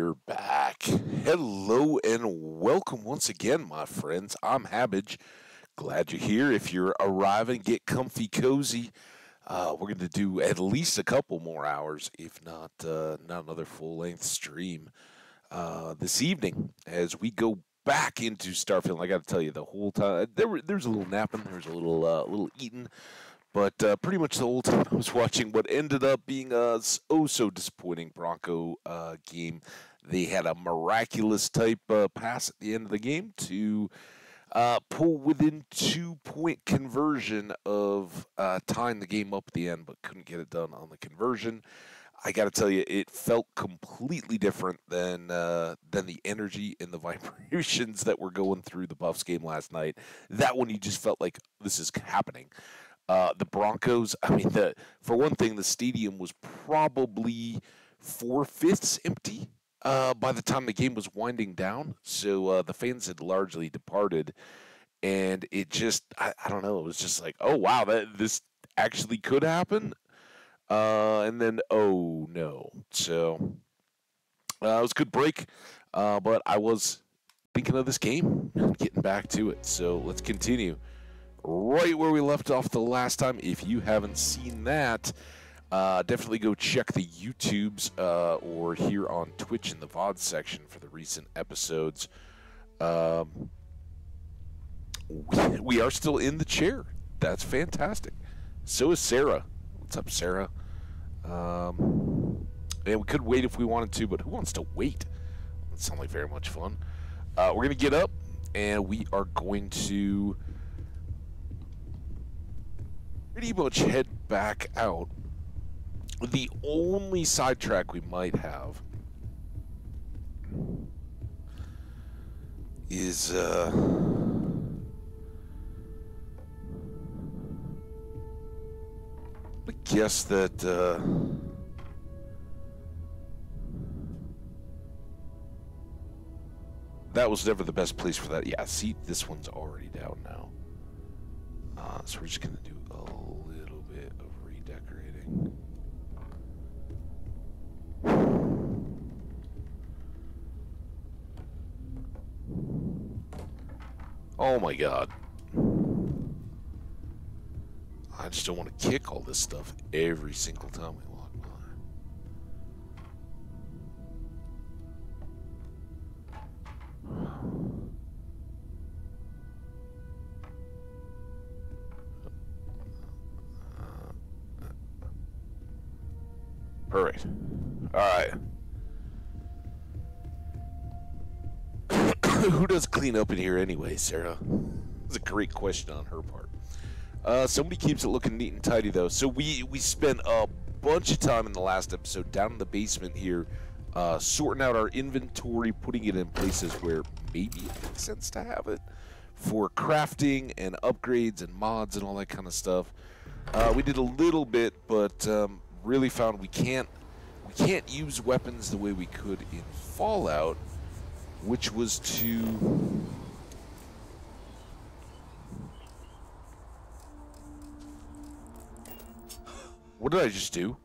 we're back. Hello and welcome once again, my friends. I'm Habbage. Glad you're here. If you're arriving, get comfy, cozy. We're going to do at least a couple more hours, if not another full-length stream this evening as we go back into Starfield. I got to tell you, the whole time there's a little napping, there's a little eating. But pretty much the whole time I was watching what ended up being a so disappointing Bronco game. They had a miraculous type pass at the end of the game to pull within 2-point conversion of tying the game up at the end, but couldn't get it done on the conversion. I got to tell you, it felt completely different than the energy and the vibrations that were going through the Buffs game last night. That one, you just felt like this is happening. The Broncos, for one thing, the stadium was probably 4/5 empty by the time the game was winding down. So the fans had largely departed. And it just, I don't know, it was just like, oh, wow, this actually could happen. And then, oh, no. So it was a good break, but I was thinking of this game and getting back to it. So let's continue. Right where we left off the last time. If you haven't seen that, definitely go check the YouTubes or here on Twitch in the VOD section for the recent episodes. We are still in the chair. That's fantastic. So is Sarah. What's up, Sarah? And we could wait if we wanted to, but who wants to wait? That sounds like very much fun. We're going to get up, and we are going to pretty much head back out. The only sidetrack we might have is I guess that that was never the best place for that. Yeah, see, this one's already down now. So we're just gonna do a little bit of redecorating. Oh my god. I just don't want to kick all this stuff every single time we walk by. Perfect. Alright. Who does clean up in here anyway, Sarah? That's a great question on her part. Somebody keeps it looking neat and tidy, though. So we spent a bunch of time in the last episode down in the basement here, sorting out our inventory, putting it in places where maybe it makes sense to have it for crafting and upgrades and mods and all that kind of stuff. We did a little bit, but really found we can't use weapons the way we could in Fallout, which was to what did I just do?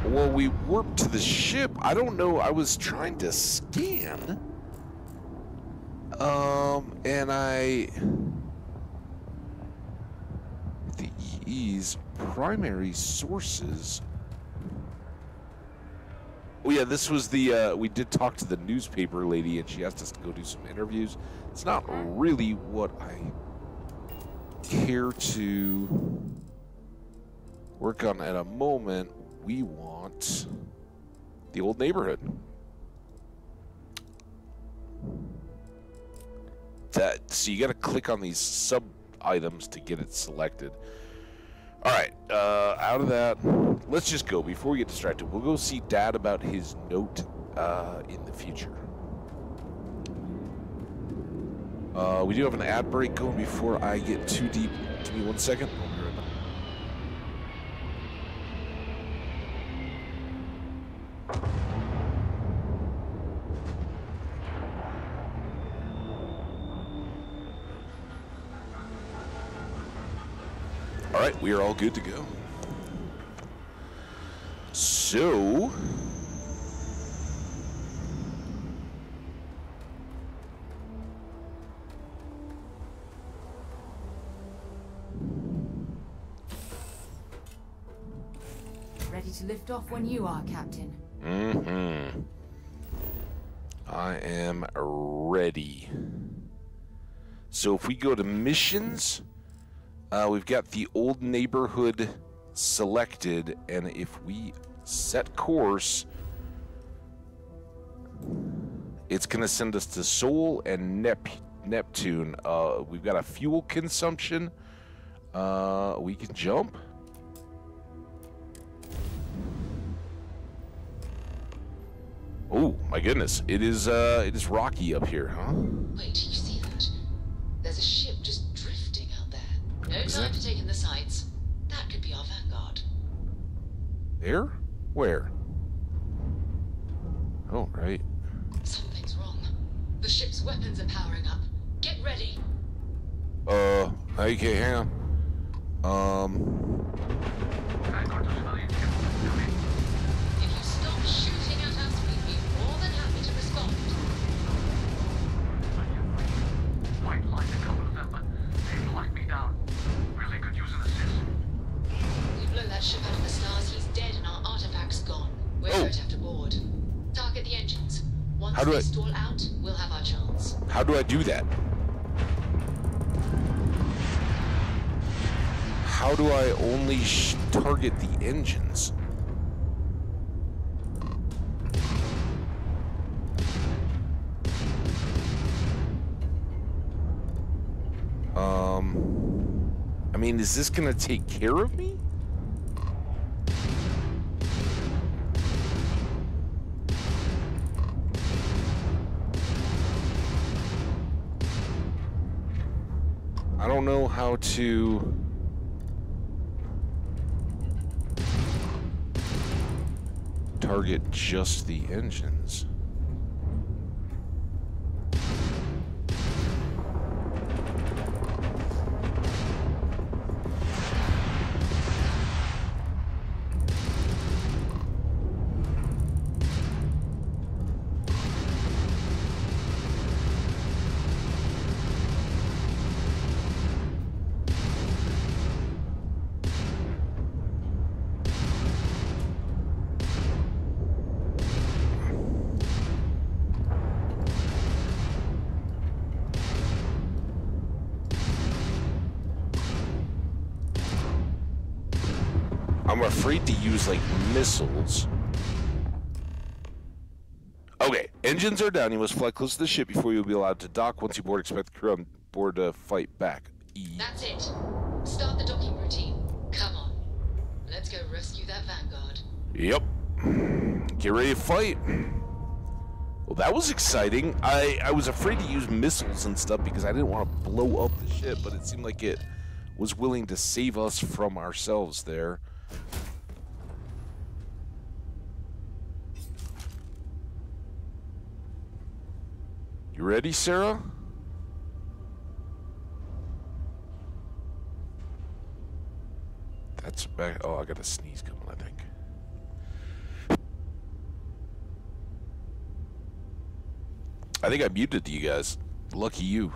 Well, we warped to the ship. I don't know. I was trying to scan. And the EE's primary sources. Oh yeah, this was the, we did talk to the newspaper lady and she asked us to go do some interviews. It's not really what I care to work on at a moment. We want the old neighborhood. So you got to click on these sub items to get it selected. All right, out of that, let's just go. Before we get distracted, we'll go see Dad about his note in the future. We do have an ad break going before I get too deep. Give me 1 second. I'll be right back. right, we are all good to go. So, ready to lift off when you are, Captain. I am ready. So if we go to missions, we've got the old neighborhood selected, and if we set course, it's going to send us to Sol and Neptune. We've got a fuel consumption. We can jump. Oh my goodness! It is rocky up here, huh? Wait, do you see that? There's a ship just drifting out there. No time for taking the sights. That could be our vanguard. There? Where? Oh, right. Something's wrong. The ship's weapons are powering up. Get ready. Okay, hang on. If you stop shooting at us, we'd be more than happy to respond. Might like a couple of them, but they've locked me down. Really could use an assist. We blow that ship out of the stars, he's dead and our artifact's gone. We're going to have to board. Target the engines. Once they stall out, we'll have our chance. How do I do that? How do I only target the engines? I mean, is this gonna take care of me? I don't know how to... target just the engines. I'm afraid to use, like, missiles. Okay, engines are down. You must fly close to the ship before you'll be allowed to dock. Once you board, expect the crew on board to fight back. That's it. Start the docking routine. Come on. Let's go rescue that vanguard. Yep. Get ready to fight. Well, that was exciting. I was afraid to use missiles and stuff because I didn't want to blow up the ship, but it seemed like it was willing to save us from ourselves there. You ready, Sarah? That's back. Oh, I got a sneeze coming, I think. I think I muted you guys. Lucky you.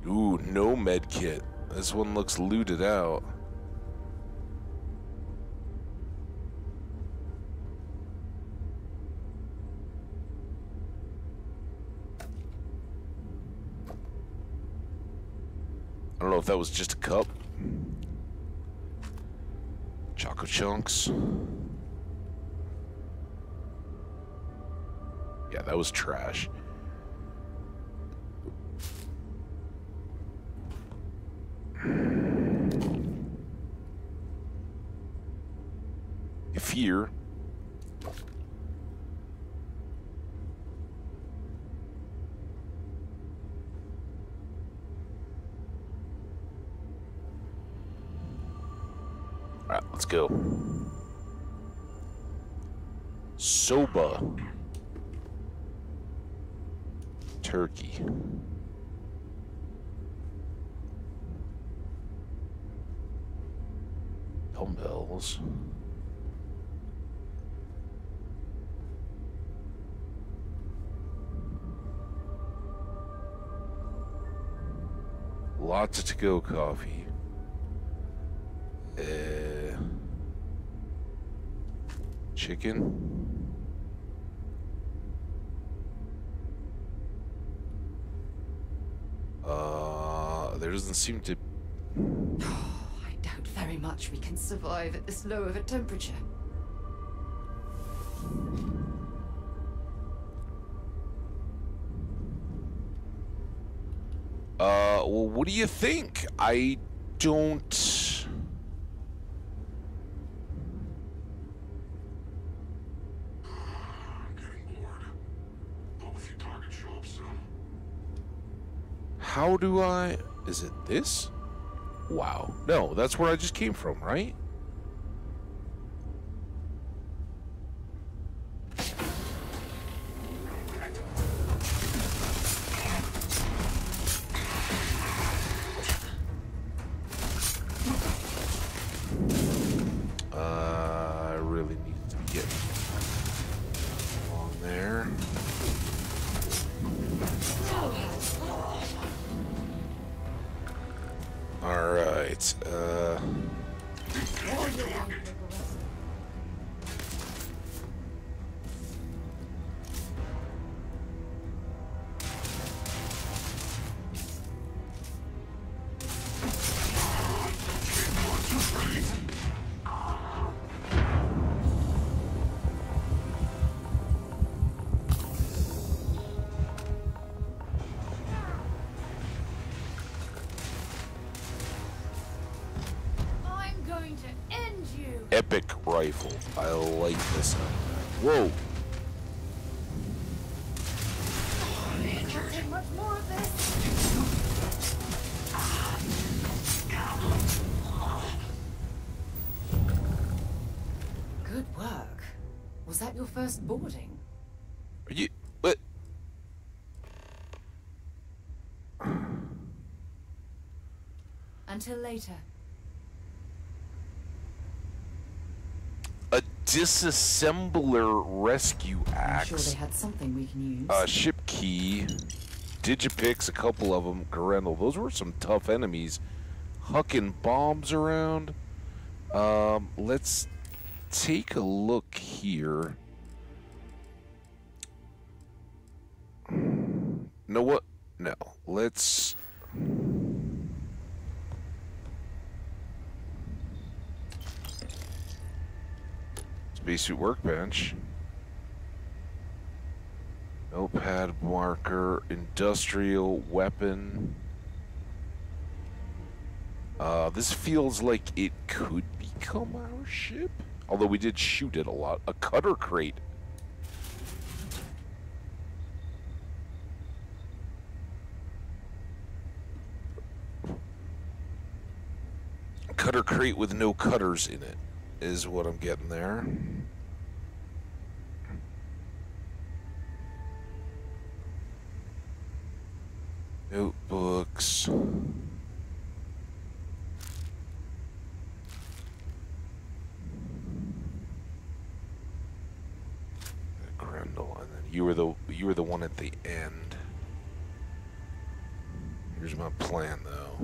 Ooh, no med kit. This one looks looted out. I don't know if that was just a cup. Choco chunks. Yeah, that was trash. Fear. Alright, let's go. Soba. turkey. Dumbbells. Lots of to-go coffee. Chicken. There doesn't seem to... I doubt very much we can survive at this low of a temperature. Well, what do you think? I don't... Getting bored. Hope a few targets show up soon. How do I... Is it this? Wow. No, that's where I just came from, right? I really need to get along there. All right. I'm going to end you. Epic rifle. I like this. Whoa. Can't take much more of this. Good work. Was that your first boarding? Are you... What? Until later. A disassembler rescue I'm axe. sure they had something we can use. Ship key. Digipix, a couple of them. Garendel. Those were some tough enemies. Hucking bombs around. Let's take a look here. Know what? No. Let's... Spacesuit workbench. Notepad marker. Industrial weapon. This feels like it could become our ship. Although we did shoot it a lot. A cutter crate. Cutter crate with no cutters in it is what I'm getting there. Notebooks. Grendel, and then you were the one at the end. Here's my plan, though.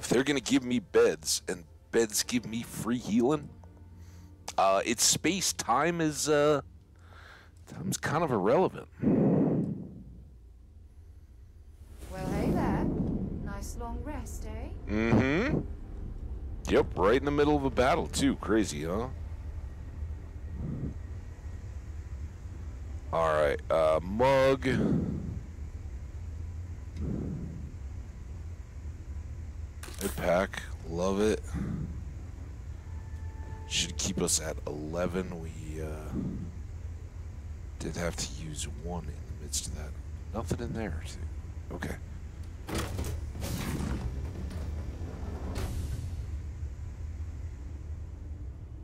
If they're gonna give me beds, and beds give me free healing, it's space. Time is time's kind of irrelevant. Well, hey there. Nice long rest, eh? Mm-hmm. Yep, right in the middle of a battle, too. Crazy, huh? Alright, mug. Good pack. Love it. Should keep us at 11. We did have to use one in the midst of that Nothing in there. Okay.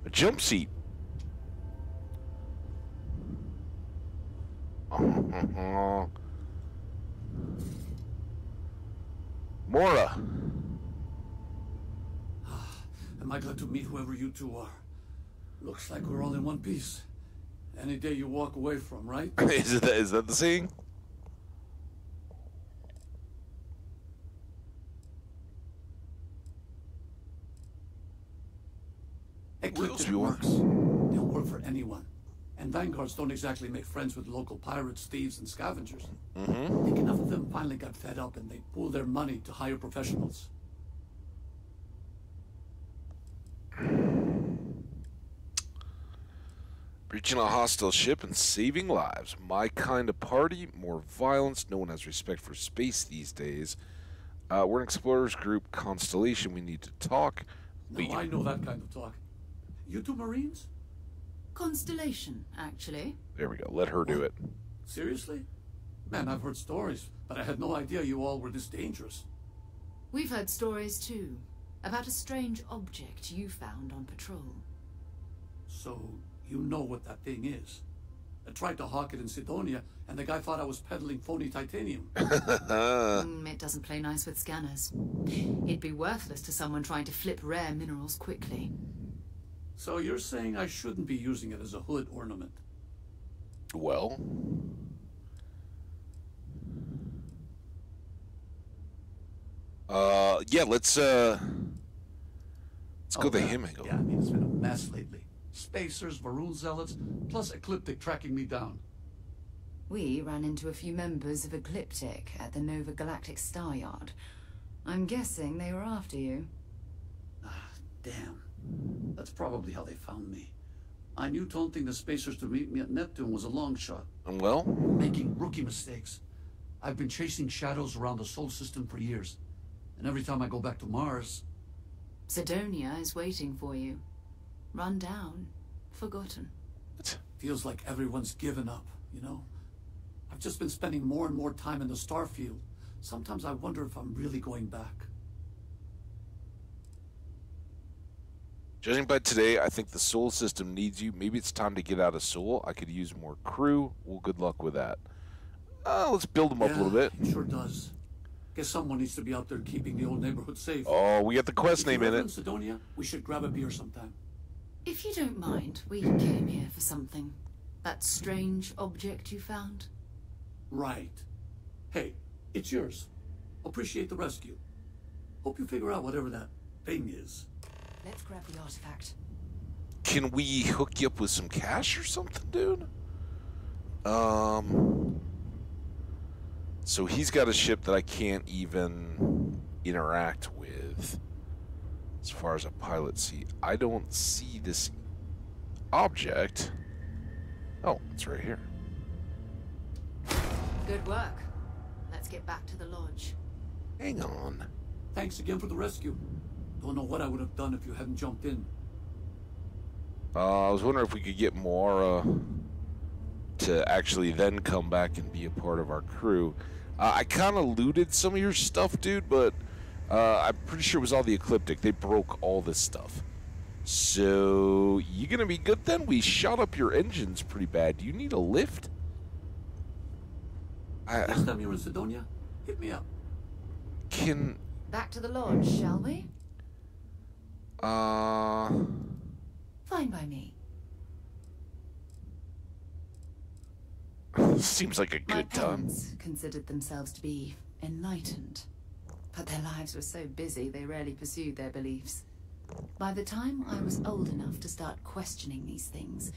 A jump seat. Mora. Am I glad to meet whoever you two are? Looks like we're all in one piece. Any day you walk away from, right? Is that the saying? Ecliptic works. They'll work for anyone. And vanguards don't exactly make friends with local pirates, thieves, and scavengers. I think enough of them finally got fed up and they pooled their money to hire professionals. Breaching a hostile ship and saving lives. My kind of party, more violence. No one has respect for space these days. We're an explorers group, Constellation. We need to talk. No, I know that kind of talk. You two Marines? Constellation, actually. There we go. Let her do it. Seriously? Man, I've heard stories, but I had no idea you all were this dangerous. We've heard stories too, about a strange object you found on patrol. So, you know what that thing is. I tried to hawk it in Sidonia, and the guy thought I was peddling phony titanium. It doesn't play nice with scanners. It'd be worthless to someone trying to flip rare minerals quickly. So you're saying I shouldn't be using it as a hood ornament? Well... yeah, let's go the him angle. Yeah, I mean, it's been a mess lately. Spacers, Varun zealots, plus Ecliptic tracking me down. We ran into a few members of Ecliptic at the Nova Galactic Star Yard. I'm guessing they were after you. Ah, damn. That's probably how they found me. I knew taunting the Spacers to meet me at Neptune was a long shot. Well? Making rookie mistakes. I've been chasing shadows around the Sol system for years. And every time I go back to Mars... Sidonia is waiting for you. Run down. Forgotten. Feels like everyone's given up, you know? I've just been spending more and more time in the Starfield. Sometimes I wonder if I'm really going back. Judging by today, I think the Sol system needs you. Maybe it's time to get out of Sol. I could use more crew. Well, good luck with that. Let's build them up a little bit. It sure does. Guess someone needs to be out there keeping the old neighborhood safe. Oh, we got the quest name in it. Sidonia, we should grab a beer sometime. If you don't mind, we came here for something. That strange object you found? Right. Hey, it's yours. Appreciate the rescue. Hope you figure out whatever that thing is. Let's grab the artifact. Can we hook you up with some cash or something, dude? So he's got a ship that I can't even interact with as far as a pilot seat. I don't see this object. Oh, it's right here. Good work. Let's get back to the lodge. Hang on. Thanks again for the rescue. Don't know what I would have done if you hadn't jumped in. I was wondering if we could get Mora to actually then come back and be a part of our crew. I kind of looted some of your stuff, dude, but I'm pretty sure it was all the Ecliptic. They broke all this stuff. So, you gonna be good then? We shot up your engines pretty bad. Do you need a lift? Next time you're in Sidonia, hit me up. Can... Back to the lodge, shall we? Fine by me. Seems like a My good time. parents considered themselves to be enlightened, but their lives were so busy they rarely pursued their beliefs. By the time I was old enough to start questioning these things,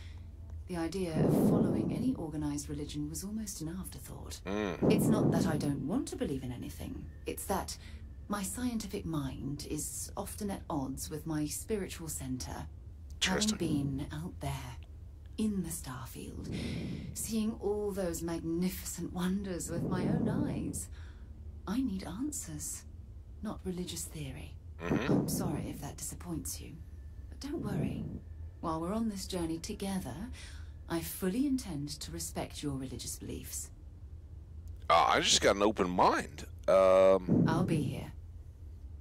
the idea of following any organized religion was almost an afterthought. It's not that I don't want to believe in anything, it's that my scientific mind is often at odds with my spiritual center. Having been out there, in the Starfield, seeing all those magnificent wonders with my own eyes, I need answers, not religious theory. I'm sorry if that disappoints you, but don't worry. While we're on this journey together, I fully intend to respect your religious beliefs. I just got an open mind. I'll be here.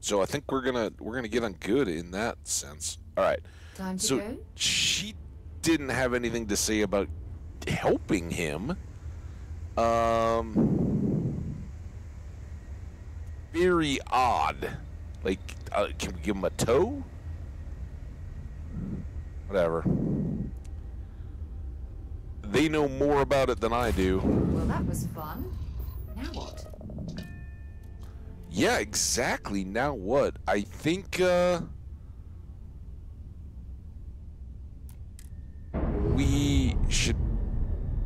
So I think we're gonna get on good in that sense. All right. Time to So go? she didn't have anything to say about helping him. Very odd. Like, can we give him a tow? Whatever. They know more about it than I do. Well, that was fun. Now what? Yeah, exactly. Now what? I think, we should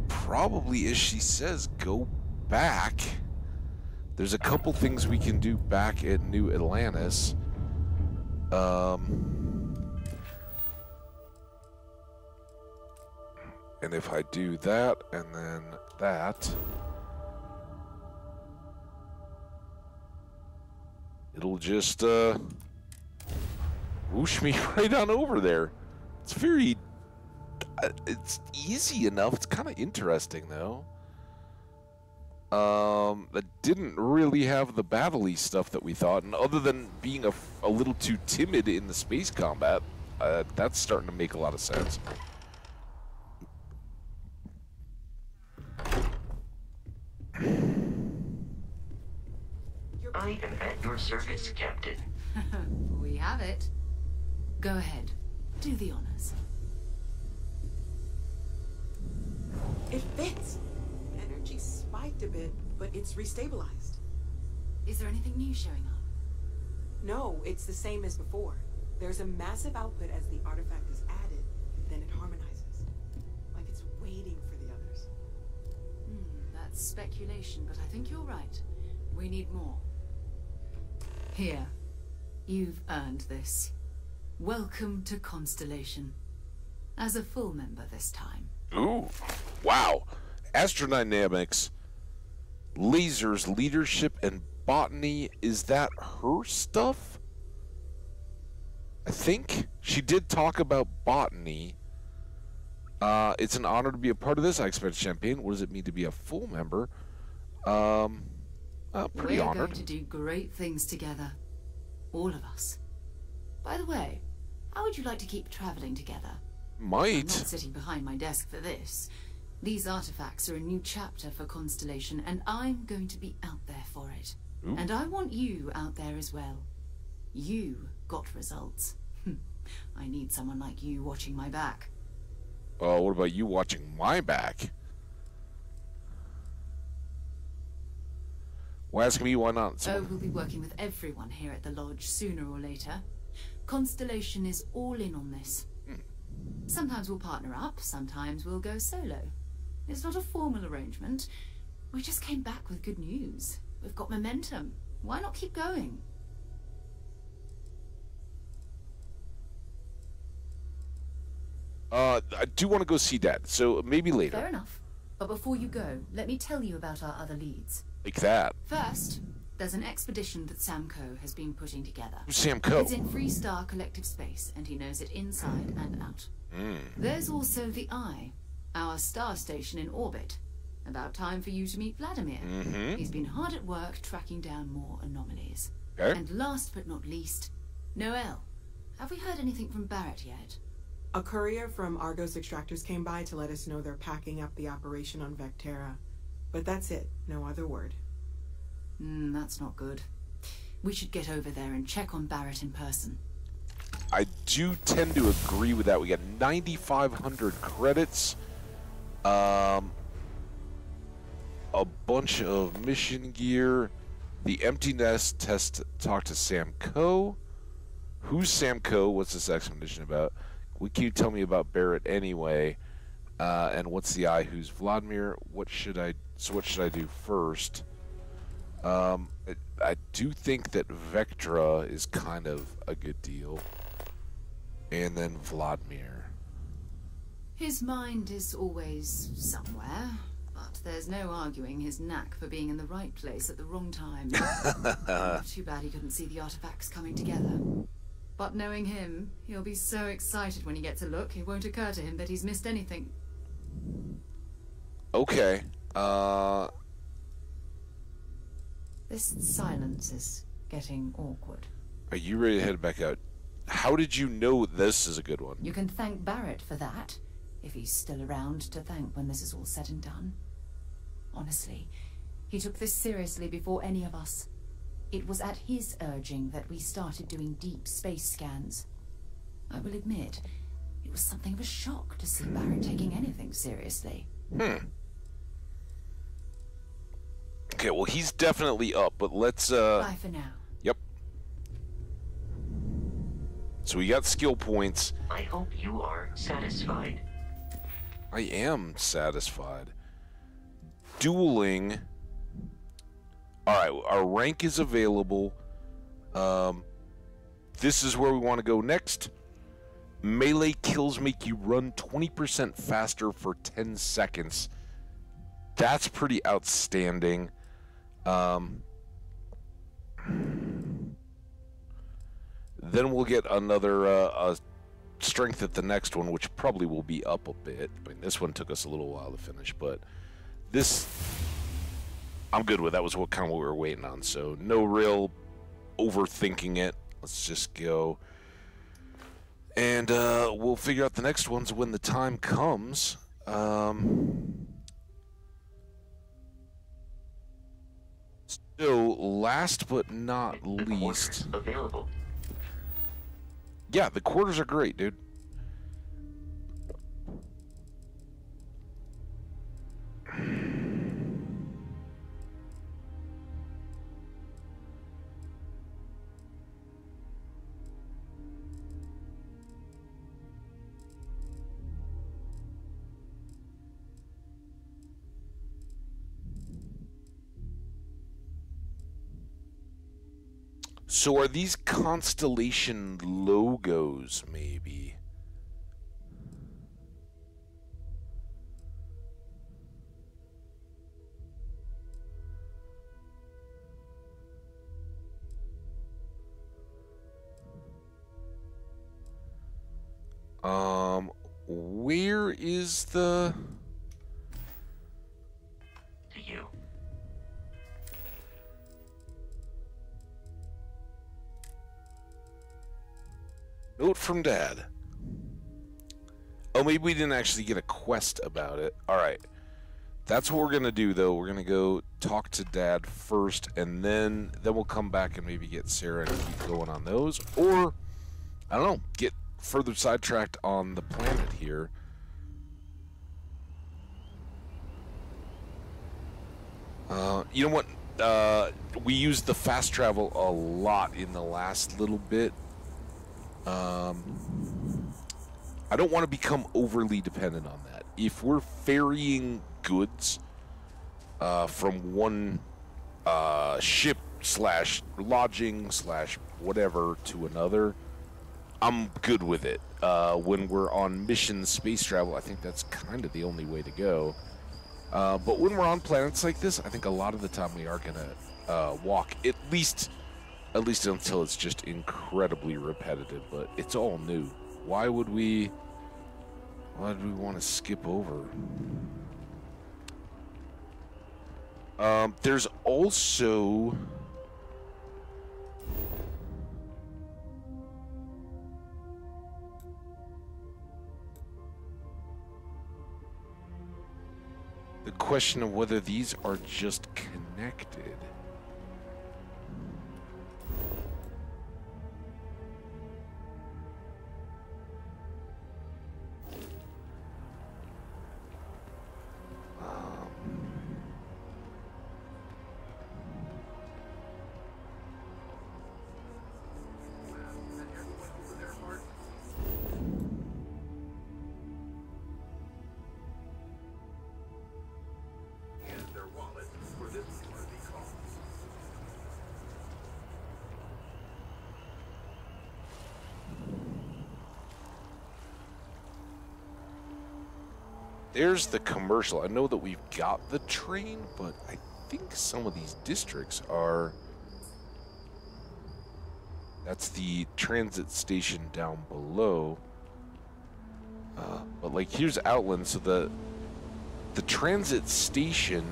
probably, as she says, go back. There's a couple things we can do back at New Atlantis. And if I do that, and then that, it'll just, whoosh me right on over there. It's very, it's easy enough. It's kind of interesting, though. That didn't really have the battle-y stuff that we thought, and other than being a little too timid in the space combat, that's starting to make a lot of sense. I am at your service, Captain. We have it. Go ahead. Do the honors. It fits. Energy spiked a bit, but it's restabilized. Is there anything new showing up? No, it's the same as before. There's a massive output as the artifact is added, then it harmonizes. Like it's waiting for the others. That's speculation, but I think you're right. We need more. Here. You've earned this. Welcome to Constellation. As a full member this time. Ooh, wow. Astrodynamics, lasers, leadership, and botany. Is that her stuff? I think she did talk about botany. It's an honor to be a part of this. I expect champagne. What does it mean to be a full member? Pretty We're honored. going to do great things together. All of us. By the way, how would you like to keep traveling together? I'm Might. not sitting behind my desk for this. These artifacts are a new chapter for Constellation, and I'm going to be out there for it. Ooh. And I want you out there as well. You got results. I need someone like you watching my back. What about you watching my back? Why ask me? Why not? Oh, we'll be working with everyone here at the lodge sooner or later. Constellation is all in on this. Sometimes we'll partner up, sometimes we'll go solo. It's not a formal arrangement. We just came back with good news. We've got momentum. Why not keep going? I do want to go see Dad, so maybe later. Fair enough. But before you go, let me tell you about our other leads. Like that. First, there's an expedition that Samco has been putting together. Who's Sam Coe? It's in Freestar Collective Space, and he knows it inside and out. There's also the Eye, our star station in orbit. About time for you to meet Vladimir. He's been hard at work tracking down more anomalies. Okay. And last but not least, Noel. Have we heard anything from Barrett yet? A courier from Argos Extractors came by to let us know they're packing up the operation on Vectera. But that's it. No other word. That's not good. We should get over there and check on Barrett in person. I do tend to agree with that. We got 9,500 credits. A bunch of mission gear. The empty nest test. Talk to Sam Coe. Who's Sam Coe? What's this expedition about? What can you tell me about Barrett anyway? And what's the Eye? Who's Vladimir? What should I do first? I do think that Vectra is kind of a good deal. And then Vladimir. His mind is always somewhere, but there's no arguing his knack for being in the right place at the wrong time. Too bad he couldn't see the artifacts coming together. But knowing him, he'll be so excited when he gets a look, it won't occur to him that he's missed anything. Okay. This silence is getting awkward. Are you ready to head back out? How did you know this is a good one? You can thank Barrett for that, if he's still around to thank when this is all said and done. Honestly, he took this seriously before any of us. It was at his urging that we started doing deep space scans. I will admit, it was something of a shock to see Barrett taking anything seriously. Okay, well, he's definitely up, but let's, Bye for now. Yep. So we got skill points. I hope you are satisfied. I am satisfied. Dueling. Alright, our rank is available. This is where we want to go next. Melee kills make you run 20% faster for 10 seconds. That's pretty outstanding. Then we'll get another strength at the next one, which probably will be up a bit. I mean, this one took us a little while to finish, but this I'm good with. That was what we were waiting on, so no real overthinking it. Let's just go. And we'll figure out the next ones when the time comes. So, last but not least... Available. Yeah, the quarters are great, dude. So are these constellation logos, maybe? Where is the... To you. Note from Dad. Oh, maybe we didn't actually get a quest about it. Alright. That's what we're going to do, though. We're going to go talk to Dad first, and then we'll come back and maybe get Sarah and keep going on those. Or, I don't know, get further sidetracked on the planet here. You know what? We used the fast travel a lot in the last little bit. I don't want to become overly dependent on that. If we're ferrying goods from one ship slash lodging slash whatever to another, I'm good with it. When we're on mission space travel, I think that's kind of the only way to go. But when we're on planets like this, I think a lot of the time we are gonna walk, at least until it's just incredibly repetitive. But it's all new. Why would we want to skip over? There's also the question of whether these are just connected. There's the commercial. I know that we've got the train, but I think some of these districts are... That's the transit station down below. But like, here's Outland, so the transit station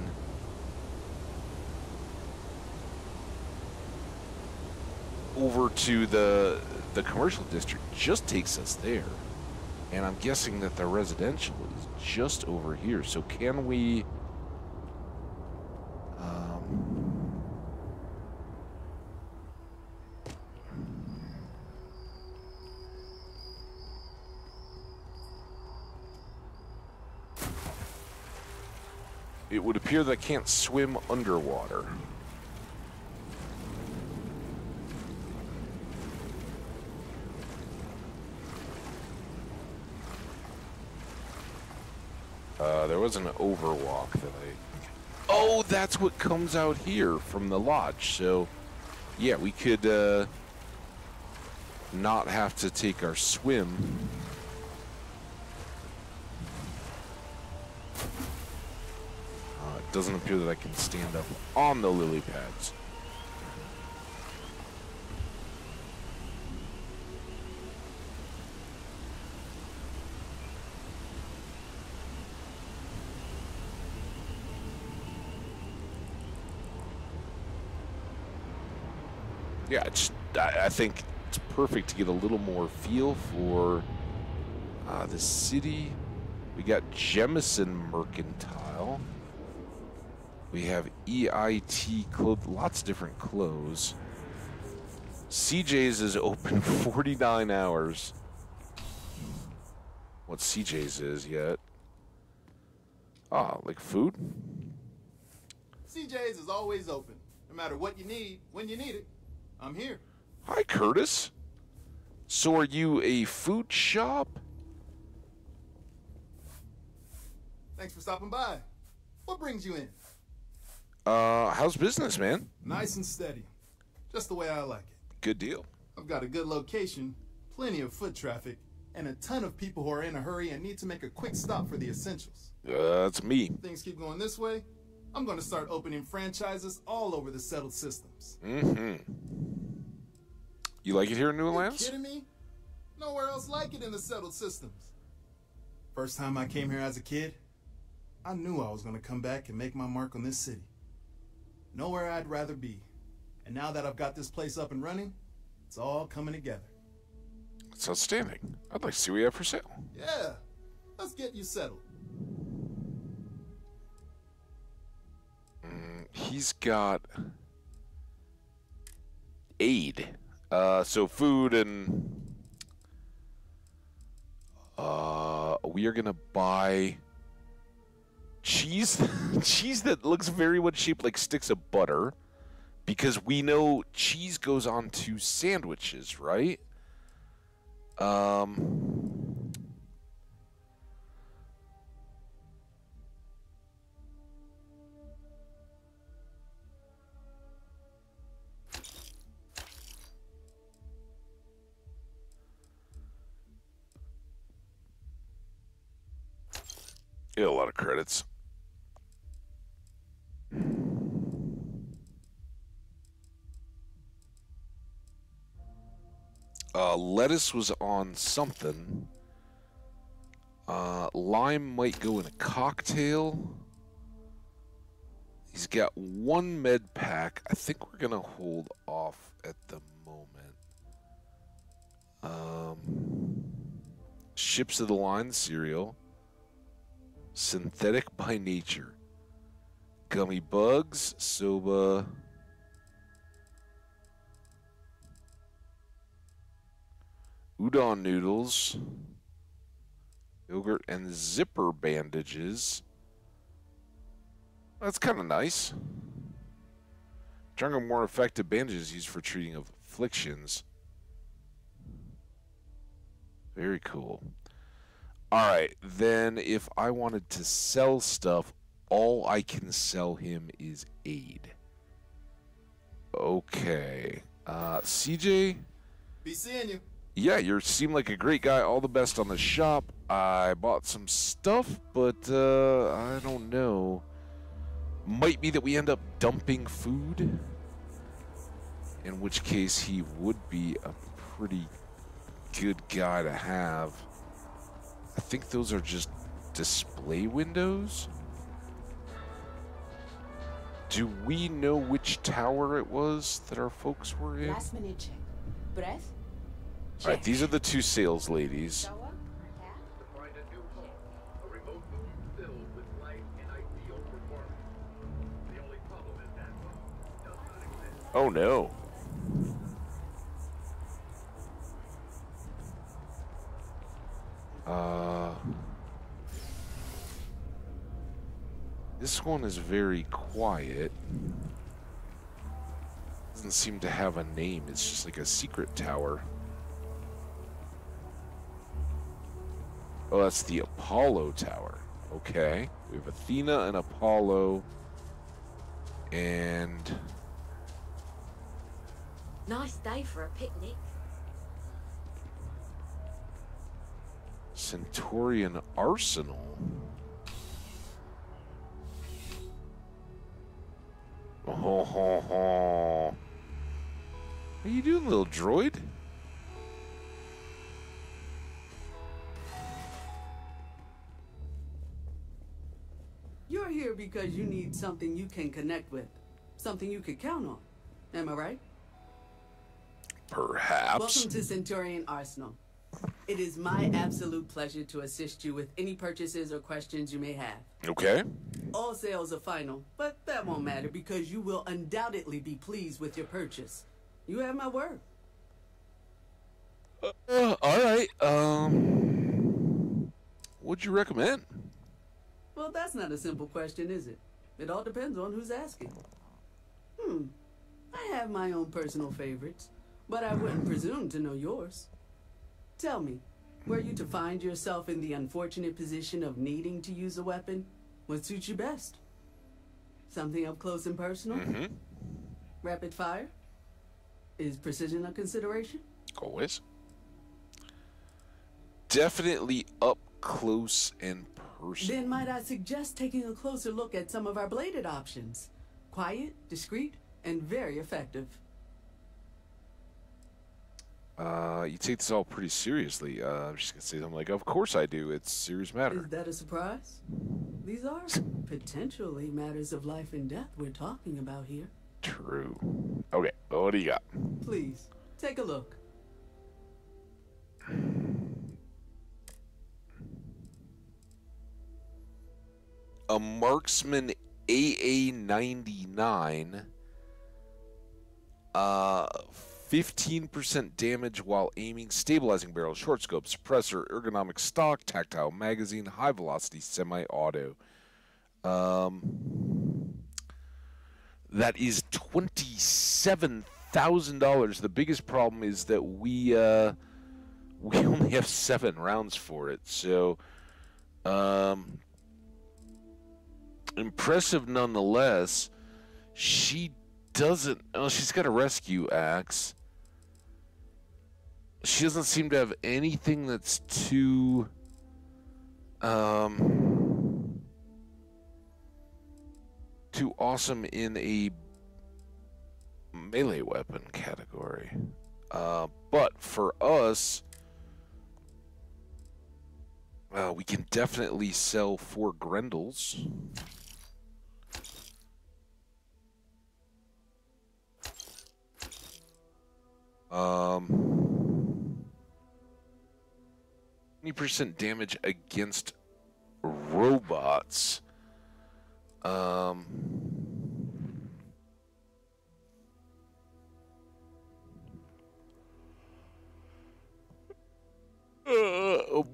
over to the commercial district just takes us there. And I'm guessing that the residential is just over here. So can we... it would appear that I can't swim underwater. There was an overwalk that I... Oh, that's what comes out here from the lodge. So, yeah, we could not have to take our swim. It doesn't appear that I can stand up on the lily pads. Yeah, I think it's perfect to get a little more feel for the city. We got Jemison Mercantile. We have EIT clothes, lots of different clothes. CJ's is open 49 hours. What CJ's is yet? Ah, like food? CJ's is always open. No matter what you need, when you need it. I'm here. Hi, Curtis. So are you a food shop? Thanks for stopping by. What brings you in? How's business, man? Nice and steady. Just the way I like it. Good deal. I've got a good location, plenty of foot traffic, and a ton of people who are in a hurry and need to make a quick stop for the essentials. That's me. Things keep going this way, I'm going to start opening franchises all over the settled systems. Mm-hmm. You like it here in New Orleans? You kidding me? Nowhere else like it in the settled systems. First time I came here as a kid, I knew I was going to come back and make my mark on this city. Nowhere I'd rather be. And now that I've got this place up and running, it's all coming together. That's outstanding. I'd like to see what you have for sale. Yeah, let's get you settled. He's got aid. So food and we are gonna buy cheese. Cheese that looks very much shaped like sticks of butter, because we know cheese goes on to sandwiches, right? Yeah, a lot of credits. Lettuce was on something. Lime might go in a cocktail. He's got one med pack. I think we're gonna hold off at the moment. Ships of the Line cereal. Synthetic by nature. Gummy bugs, soba. Udon noodles. Yogurt and zipper bandages. That's kind of nice. Stronger, more effective bandages used for treating of afflictions. Very cool. Alright, then if I wanted to sell stuff, all I can sell him is aid. Okay. CJ? Be seeing you. Yeah, you seem like a great guy. All the best on the shop. I bought some stuff, but I don't know. Might be that we end up dumping food. In which case he would be a pretty good guy to have. I think those are just display windows. Do we know which tower it was that our folks were in? Last minute check. Breath? All right, these are the two sales ladies. To find a new home, a remote room filled with light and ideal performance. The only problem is that home does not exist. Oh no. This one is very quiet. Doesn't seem to have a name. It's just like a secret tower. Oh, that's the Apollo Tower. Okay. We have Athena and Apollo. And Nice day for a picnic. Centaurian Arsenal. Oh, ho, ho. How you doing, little droid? You're here because you need something you can connect with. Something you could count on. Am I right? Perhaps. Welcome to Centaurian Arsenal. It is my absolute pleasure to assist you with any purchases or questions you may have. Okay. All sales are final, but that won't matter because you will undoubtedly be pleased with your purchase. You have my word. All right. What'd you recommend? Well, that's not a simple question, is it? It all depends on who's asking. I have my own personal favorites, but I wouldn't presume to know yours. Tell me, were you to find yourself in the unfortunate position of needing to use a weapon, what suits you best? Something up close and personal? Mm-hmm. Rapid fire? Is precision a consideration? Always. Definitely up close and personal. Then might I suggest taking a closer look at some of our bladed options? Quiet, discreet, and very effective. You take this all pretty seriously. I'm just gonna say something like, "Of course I do. It's a serious matter." Is that a surprise? These are potentially matters of life and death we're talking about here. True. Okay, what do you got? Please, take a look. A Marksman AA-99. 15% damage while aiming, stabilizing barrel, short scope, suppressor, ergonomic stock, tactile magazine, high velocity, semi-auto. That is $27,000. The biggest problem is that we only have 7 rounds for it. So, impressive nonetheless. She doesn't. Oh, she's got a rescue axe. She doesn't seem to have anything that's too too awesome in a melee weapon category. But for us, we can definitely sell 4 Grendels. Um, 20% damage against robots. Oh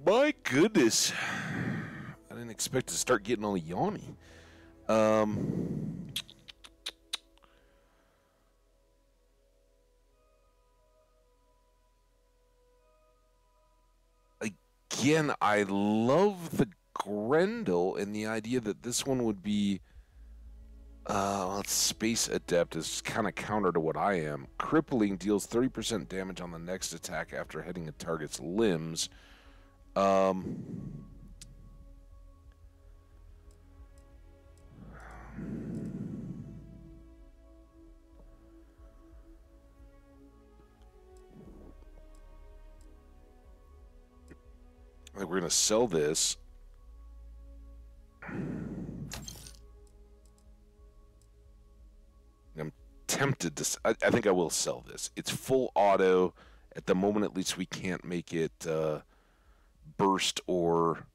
my goodness. I didn't expect to start getting all yawny. Again, I love the Grendel and the idea that this one would be Space Adept is kind of counter to what I am. Crippling deals 30% damage on the next attack after hitting a target's limbs. I think we're going to sell this. I'm tempted to. I think I will sell this. It's full auto. At the moment, at least, we can't make it burst or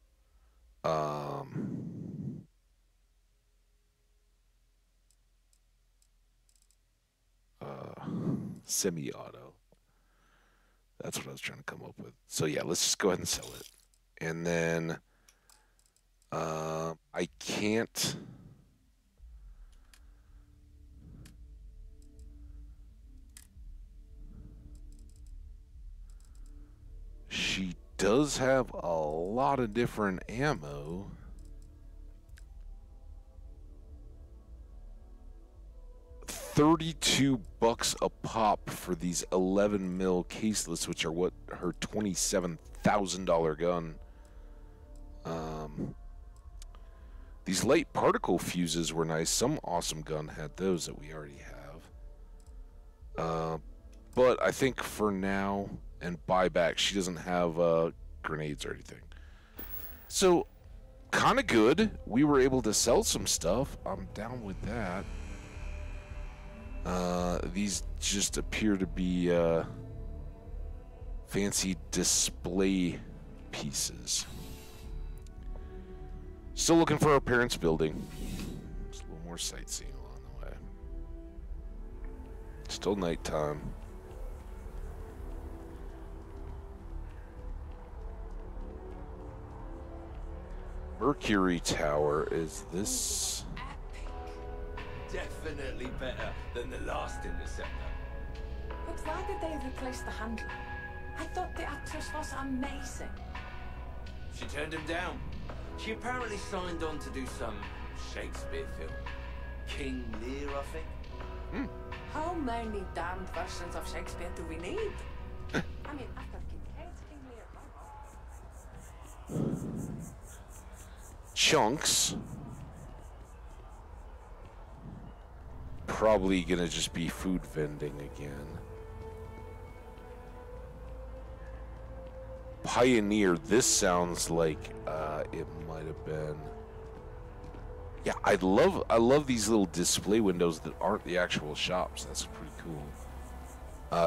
semi-auto. That's what I was trying to come up with. So yeah, let's just go ahead and sell it. And then I can't. She does have a lot of different ammo. $32 a pop for these 11 mil caseless, which are what her $27,000 gun. These light particle fuses were nice. Some awesome gun had those that we already have. But I think for now and buyback, she doesn't have grenades or anything. So, kind of good. We were able to sell some stuff. I'm down with that. These just appear to be fancy display pieces. Still looking for our parents' building. Just a little more sightseeing along the way. Still nighttime. Mercury Tower, is this? Definitely better than the last interceptor. But why did they replace the handler? I thought the actress was amazing. She turned him down. She apparently signed on to do some Shakespeare film. King Lear, I think. How many damned versions of Shakespeare do we need? I mean, after King Kate, King Lear. Chunks. Probably gonna just be food vending again. Pioneer, this sounds like it might have been. Yeah, I love these little display windows that aren't the actual shops. That's pretty cool.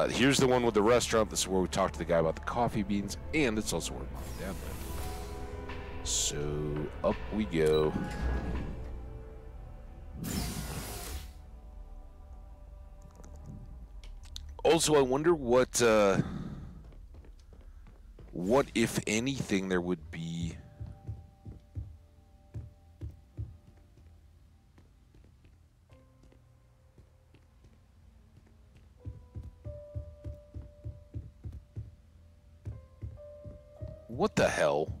Here's the one with the restaurant. This is where we talked to the guy about the coffee beans, and it's also where Mom and Dad live. So up we go. Also, I wonder what if anything there would be. What the hell?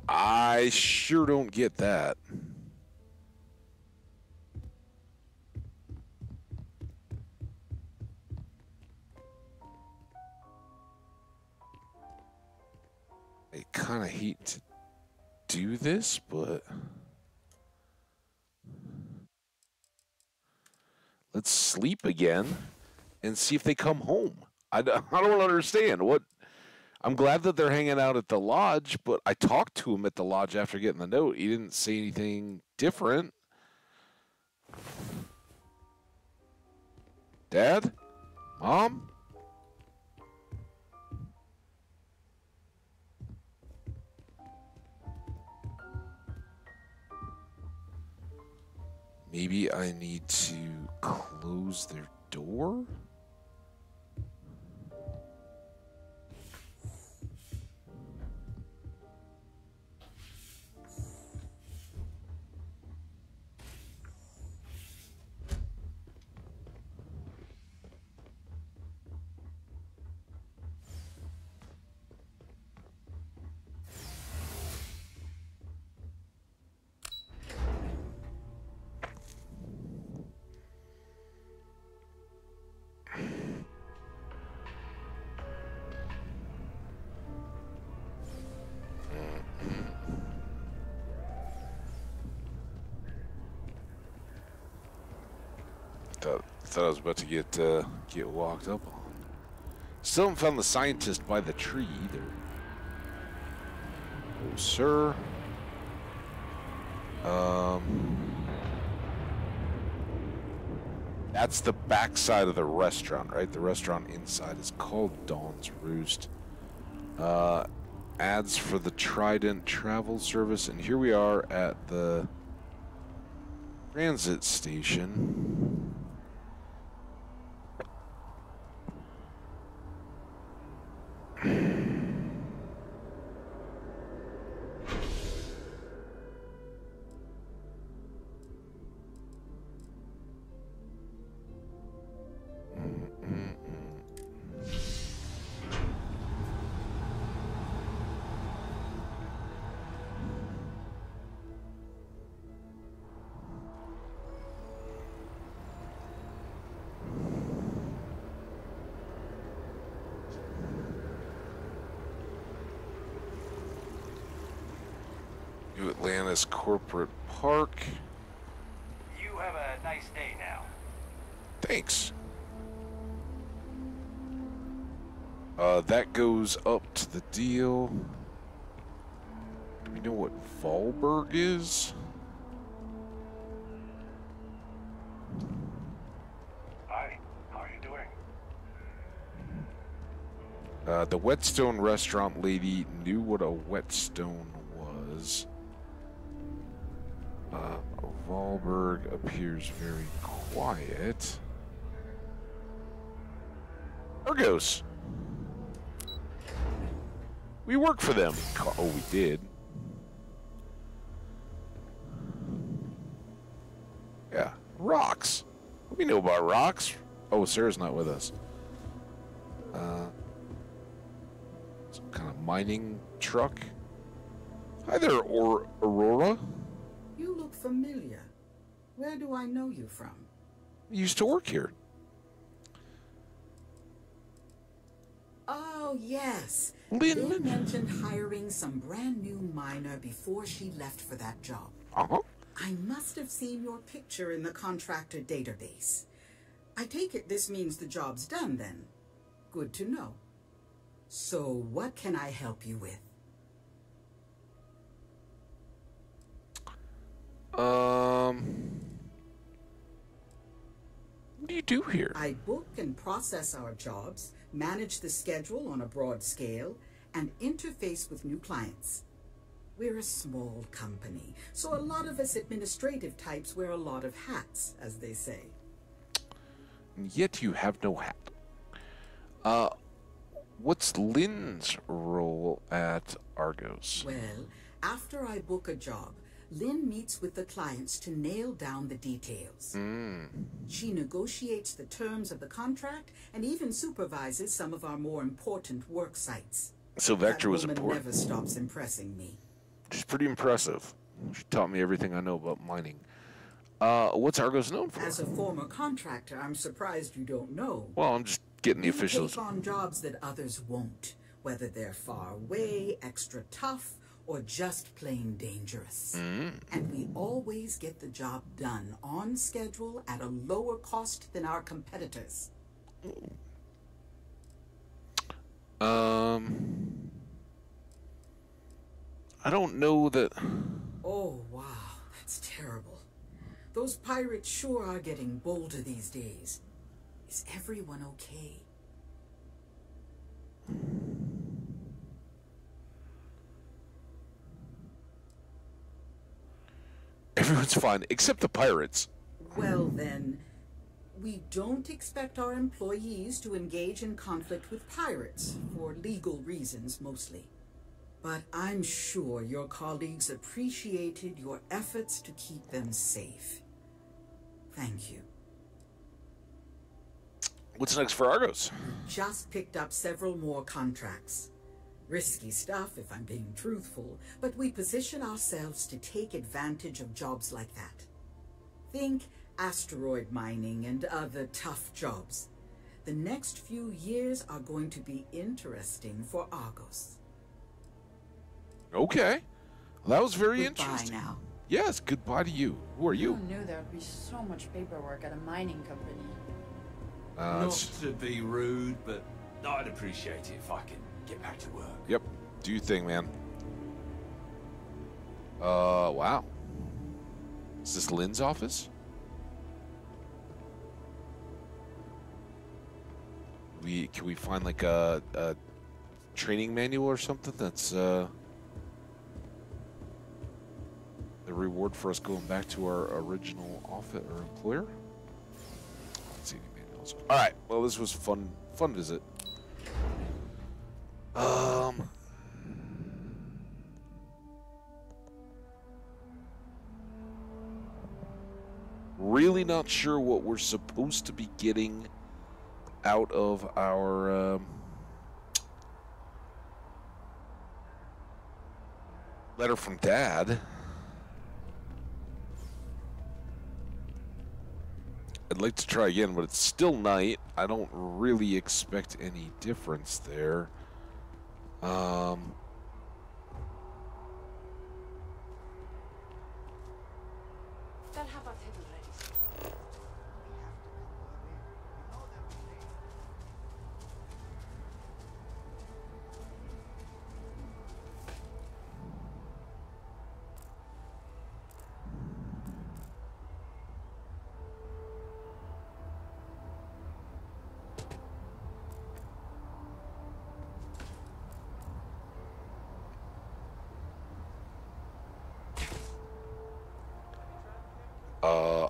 I sure don't get that. I kind of hate to do this, but let's sleep again and see if they come home. I don't understand what. I'm glad that they're hanging out at the lodge, but I talked to him at the lodge after getting the note. He didn't say anything different. Dad? Mom? Maybe I need to close their door? Thought I was about to get walked up on. Still haven't found the scientist by the tree either. Oh, sir. That's the backside of the restaurant, right? The restaurant inside is called Dawn's Roost. Ads for the Trident travel service, and here we are at the transit station. New Atlantis Corporate Park. You have a nice day now. Thanks. That goes up to the deal. Do we know what Volberg is? Hi, how are you doing? The Whetstone restaurant lady knew what a whetstone was. Volberg appears very quiet. Argos! We work for them. Oh, we did. Yeah, rocks. We know about rocks. Oh, Sarah's not with us. Some kind of mining truck. Hi there, Aurora. You look familiar. Where do I know you from? You used to work here. Oh, yes. Lynn. Lynn mentioned hiring some brand new miner before she left for that job. Uh-huh. I must have seen your picture in the contractor database. I take it this means the job's done then. Good to know. So what can I help you with? What do you do here? I book and process our jobs, manage the schedule on a broad scale, and interface with new clients. We're a small company, so a lot of us administrative types wear a lot of hats, as they say. And yet you have no hat. What's Lynn's role at Argos? Well, after I book a job, Lynn meets with the clients to nail down the details. She negotiates the terms of the contract and even supervises some of our more important work sites. So Vector was important. important. Never stops impressing me. She's pretty impressive. She taught me everything I know about mining. What's Argos known for? As a former contractor, I'm surprised you don't know. Well, I'm just getting the We officials. take on jobs that others won't, whether they're far away, extra tough, or just plain dangerous. And we always get the job done on schedule at a lower cost than our competitors. I don't know that... Oh, wow, that's terrible. Those pirates sure are getting bolder these days. Is everyone okay? Everyone's fine, except the pirates. Well then, we don't expect our employees to engage in conflict with pirates, for legal reasons mostly. But I'm sure your colleagues appreciated your efforts to keep them safe. Thank you. What's next for Argos? Just picked up several more contracts. Risky stuff, if I'm being truthful, but we position ourselves to take advantage of jobs like that. Think asteroid mining and other tough jobs. The next few years are going to be interesting for Argos. Okay. Well, that was very Goodbye interesting. now. Yes, goodbye to you. Who are you? Who knew there'd be so much paperwork at a mining company? Not to be rude, but I'd appreciate it if I can get back to work. Yep. Do your thing, man. Wow. Is this Lynn's office? Can we find like a training manual or something that's the reward for us going back to our original office or employer? Let's see any manuals. All right. Well, this was fun visit. Really not sure what we're supposed to be getting out of our letter from Dad. I'd like to try again, but it's still night. I don't really expect any difference there.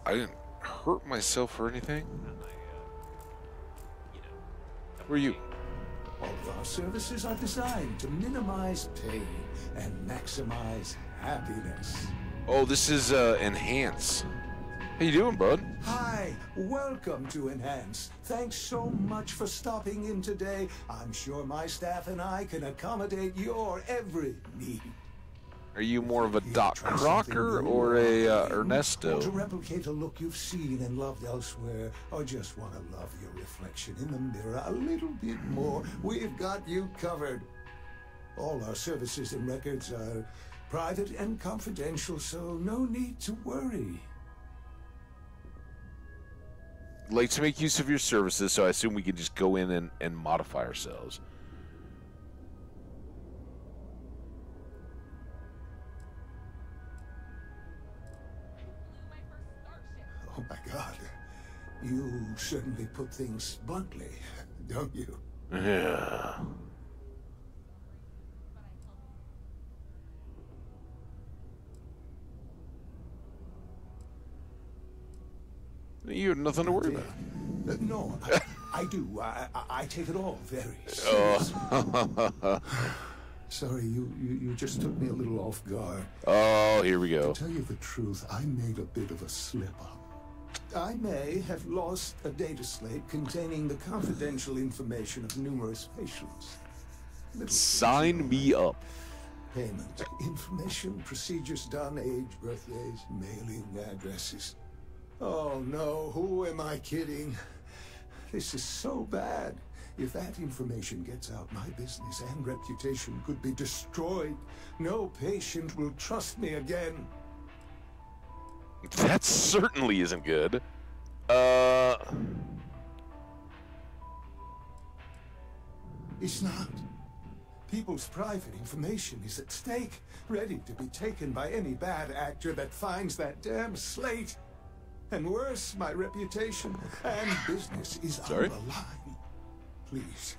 I didn't hurt myself or anything. Who are you? All of our services are designed to minimize pain and maximize happiness. Oh, this is Enhance. How you doing, bud? Hi, welcome to Enhance. Thanks so much for stopping in today. I'm sure my staff and I can accommodate your every need. Are you more of a Doc Crocker or a Ernesto? Want to replicate a look you've seen and loved elsewhere, or just want to love your reflection in the mirror a little bit more? We've got you covered. All our services and records are private and confidential, so no need to worry. Like to make use of your services, so I assume we can just go in and modify ourselves. Oh my God. You certainly put things bluntly, don't you? Yeah. You have nothing to worry about. No, I do. I take it all very seriously. Sorry, you just took me a little off guard. Oh, here we go. To tell you the truth, I made a bit of a slip-up. I may have lost a data slate containing the confidential information of numerous patients. Sign me up. Payment, information, procedures done, age, birthdays, mailing addresses. Oh no, who am I kidding? This is so bad. If that information gets out, my business and reputation could be destroyed. No patient will trust me again. That certainly isn't good. It's not. People's private information is at stake, ready to be taken by any bad actor that finds that damn slate. And worse, my reputation and business is on the line. Please,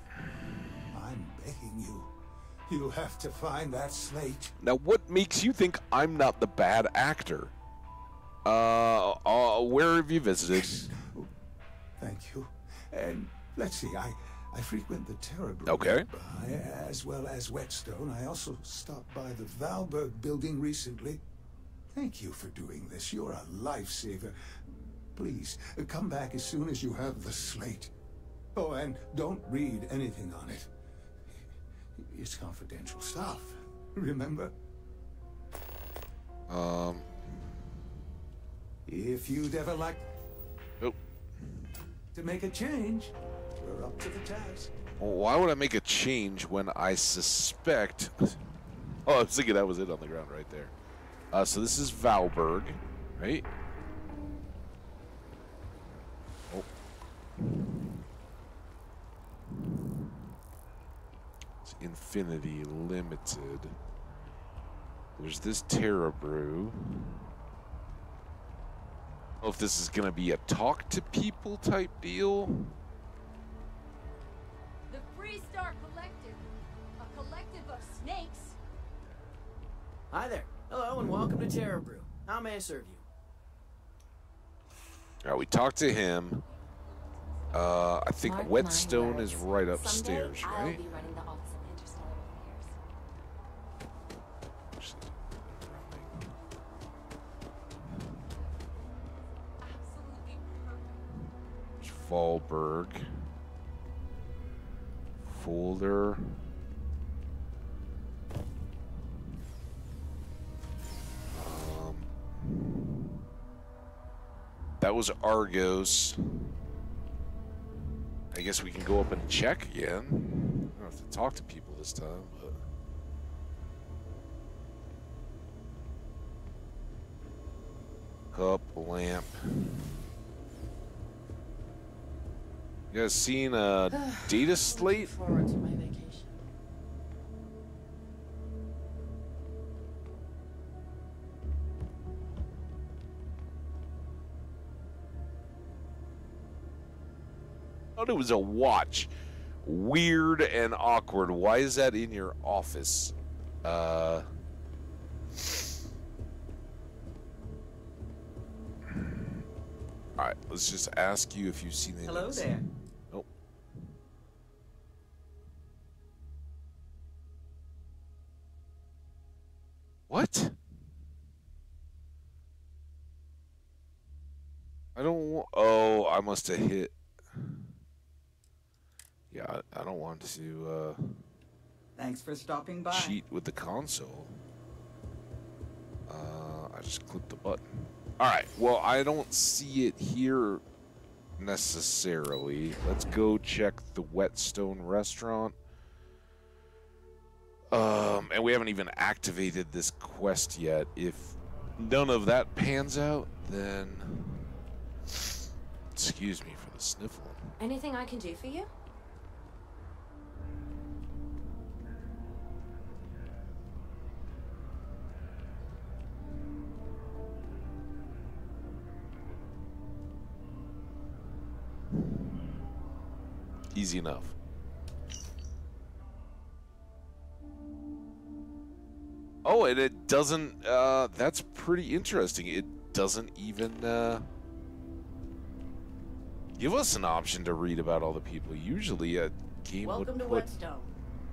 I'm begging you. You have to find that slate. Now, what makes you think I'm not the bad actor? Where have you visited? Thank you. And let's see, I frequent the Terrorburg Okay. as well as Whetstone. I also stopped by the Valberg building recently. Thank you for doing this. You're a lifesaver. Please, come back as soon as you have the slate. Oh, and don't read anything on it. It's confidential stuff, remember? If you'd ever like to make a change, we're up to the task. Well, why would I make a change when I suspect... Oh, I was thinking that was it on the ground right there. So this is Valberg, right? Oh. It's Infinity Limited. There's this Terra Brew. I don't know if this is going to be a talk to people type deal. The Freestar Collective, a collective of snakes. Hi there. Hello and welcome to Terra Brew. How may I serve you? All right, we talked to him. I think Mark Whetstone my is words. right upstairs, Someday I'll right? be running the Office of Interstellar There's Valberg. Folder. That was Argos. I guess we can go up and check again. I don't have to talk to people this time, but... Cup, lamp. You guys seen a data slate? Forward to my vacation. I thought it was a watch. Weird and awkward. Why is that in your office? All right, let's just ask you if you've seen anything. Hello there. Nope. What? I don't want... Oh, I must have hit... Yeah, I don't want to Thanks for stopping by. cheat with the console. I just clicked the button. Alright, well, I don't see it here necessarily. Let's go check the Whetstone restaurant. And we haven't even activated this quest yet. If none of that pans out, then... Excuse me for the sniffle. Anything I can do for you? Easy enough. Oh, and it doesn't, that's pretty interesting. It doesn't even, give us an option to read about all the people. Usually a game Welcome to would Whetstone.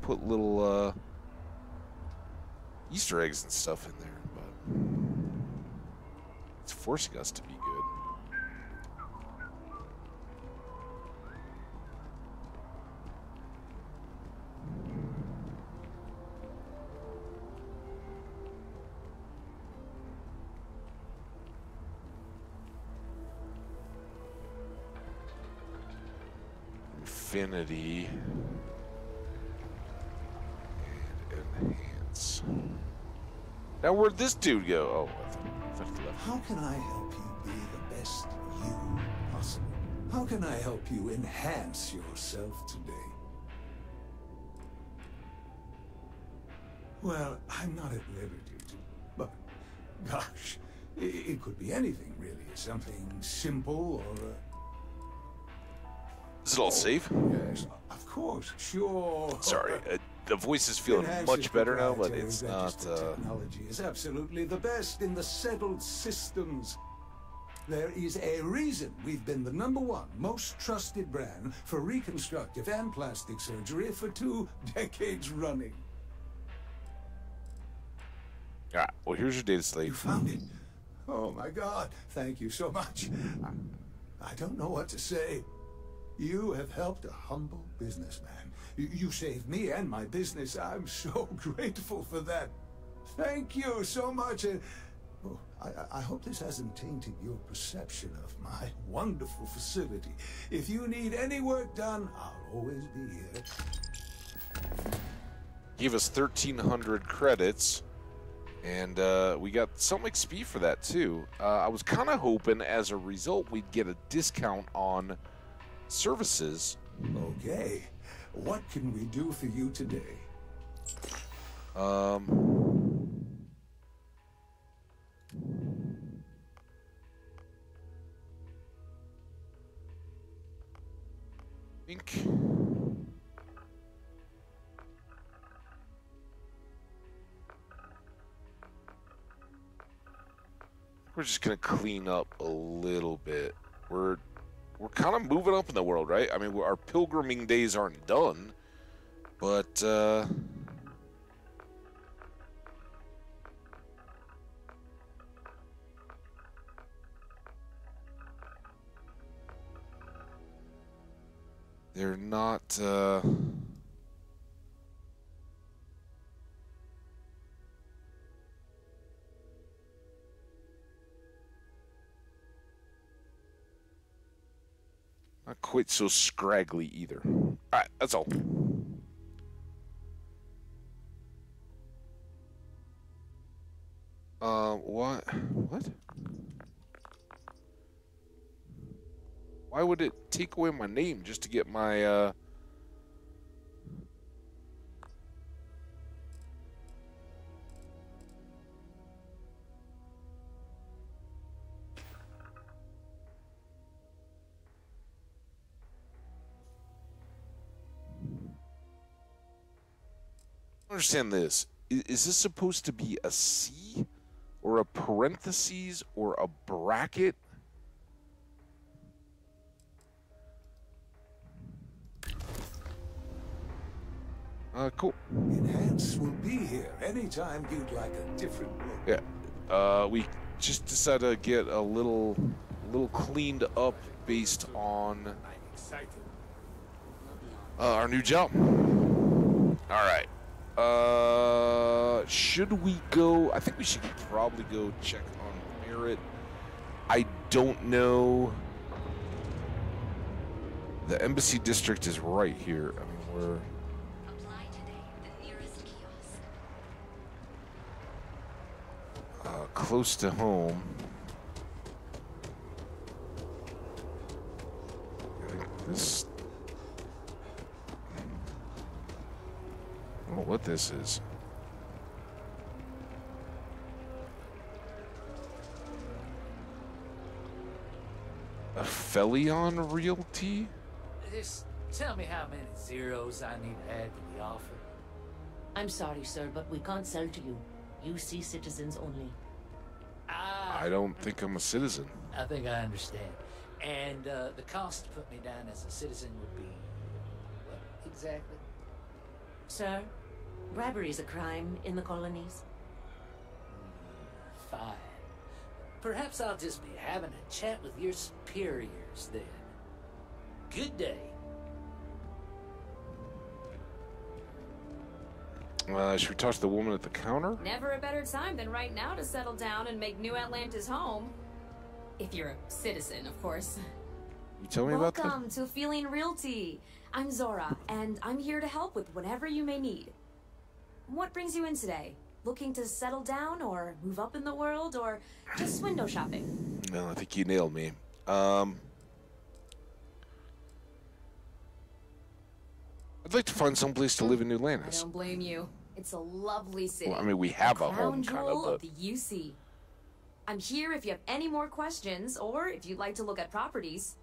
put little, Easter eggs and stuff in there, but it's forcing us to be good. Infinity and enhance. Now where'd this dude go? Oh, I thought he left. How can I help you be the best you possible? How can I help you enhance yourself today? Well, I'm not at liberty to, but gosh, it could be anything really. Something simple or Is it all safe? Yes, of course, sure. Sorry, the voice is feeling much better now, but it's not. Technology is absolutely the best in the settled systems. There is a reason we've been the #1 most trusted brand for reconstructive and plastic surgery for 2 decades running. Ah, well, here's your data slate. You found it. Oh my God! Thank you so much. I don't know what to say. You have helped a humble businessman. You saved me and my business. I'm so grateful for that. Thank you so much. Oh, I hope this hasn't tainted your perception of my wonderful facility. If you need any work done, I'll always be here. Give us 1,300 credits, And we got some XP for that, too. I was kind of hoping, as a result, we'd get a discount on services. Okay. What can we do for you today? Think. We're just gonna clean up a little bit. We're kind of moving up in the world, right? I mean, our pilgriming days aren't done, but they're not. Not quite so scraggly either. Alright, that's all. What? What? Why would it take away my name just to get my, understand this. Is this supposed to be a C or a parentheses or a bracket? Cool. Enhance will be here anytime you'd like a different look. Yeah. We just decided to get a little cleaned up based on our new job. All right. Should we go? I think we should probably go check on Merit. I don't know. The embassy district is right here. I mean, we're close to home. This. I don't know what this is. A Felion Realty? Just tell me how many zeros I need to add to the offer. I'm sorry, sir, but we can't sell to you. UC citizens only. I don't think I'm a citizen. I think I understand. And the cost to put me down as a citizen would be what exactly? Sir, bribery is a crime in the colonies. Fine. Perhaps I'll just be having a chat with your superiors then. Good day. Should we talk to the woman at the counter? Never a better time than right now to settle down and make New Atlantis home. If you're a citizen, of course. You tell me about that? Welcome to Feeling Realty. I'm Zora, and I'm here to help with whatever you may need. What brings you in today? Looking to settle down, or move up in the world, or just window shopping? No, I think you nailed me. I'd like to find someplace to live in New I Atlantis. don't blame you. It's a lovely city. Well, I mean, we have a Crown home, kind jewel of, of the UC. I'm here if you have any more questions, or if you'd like to look at properties.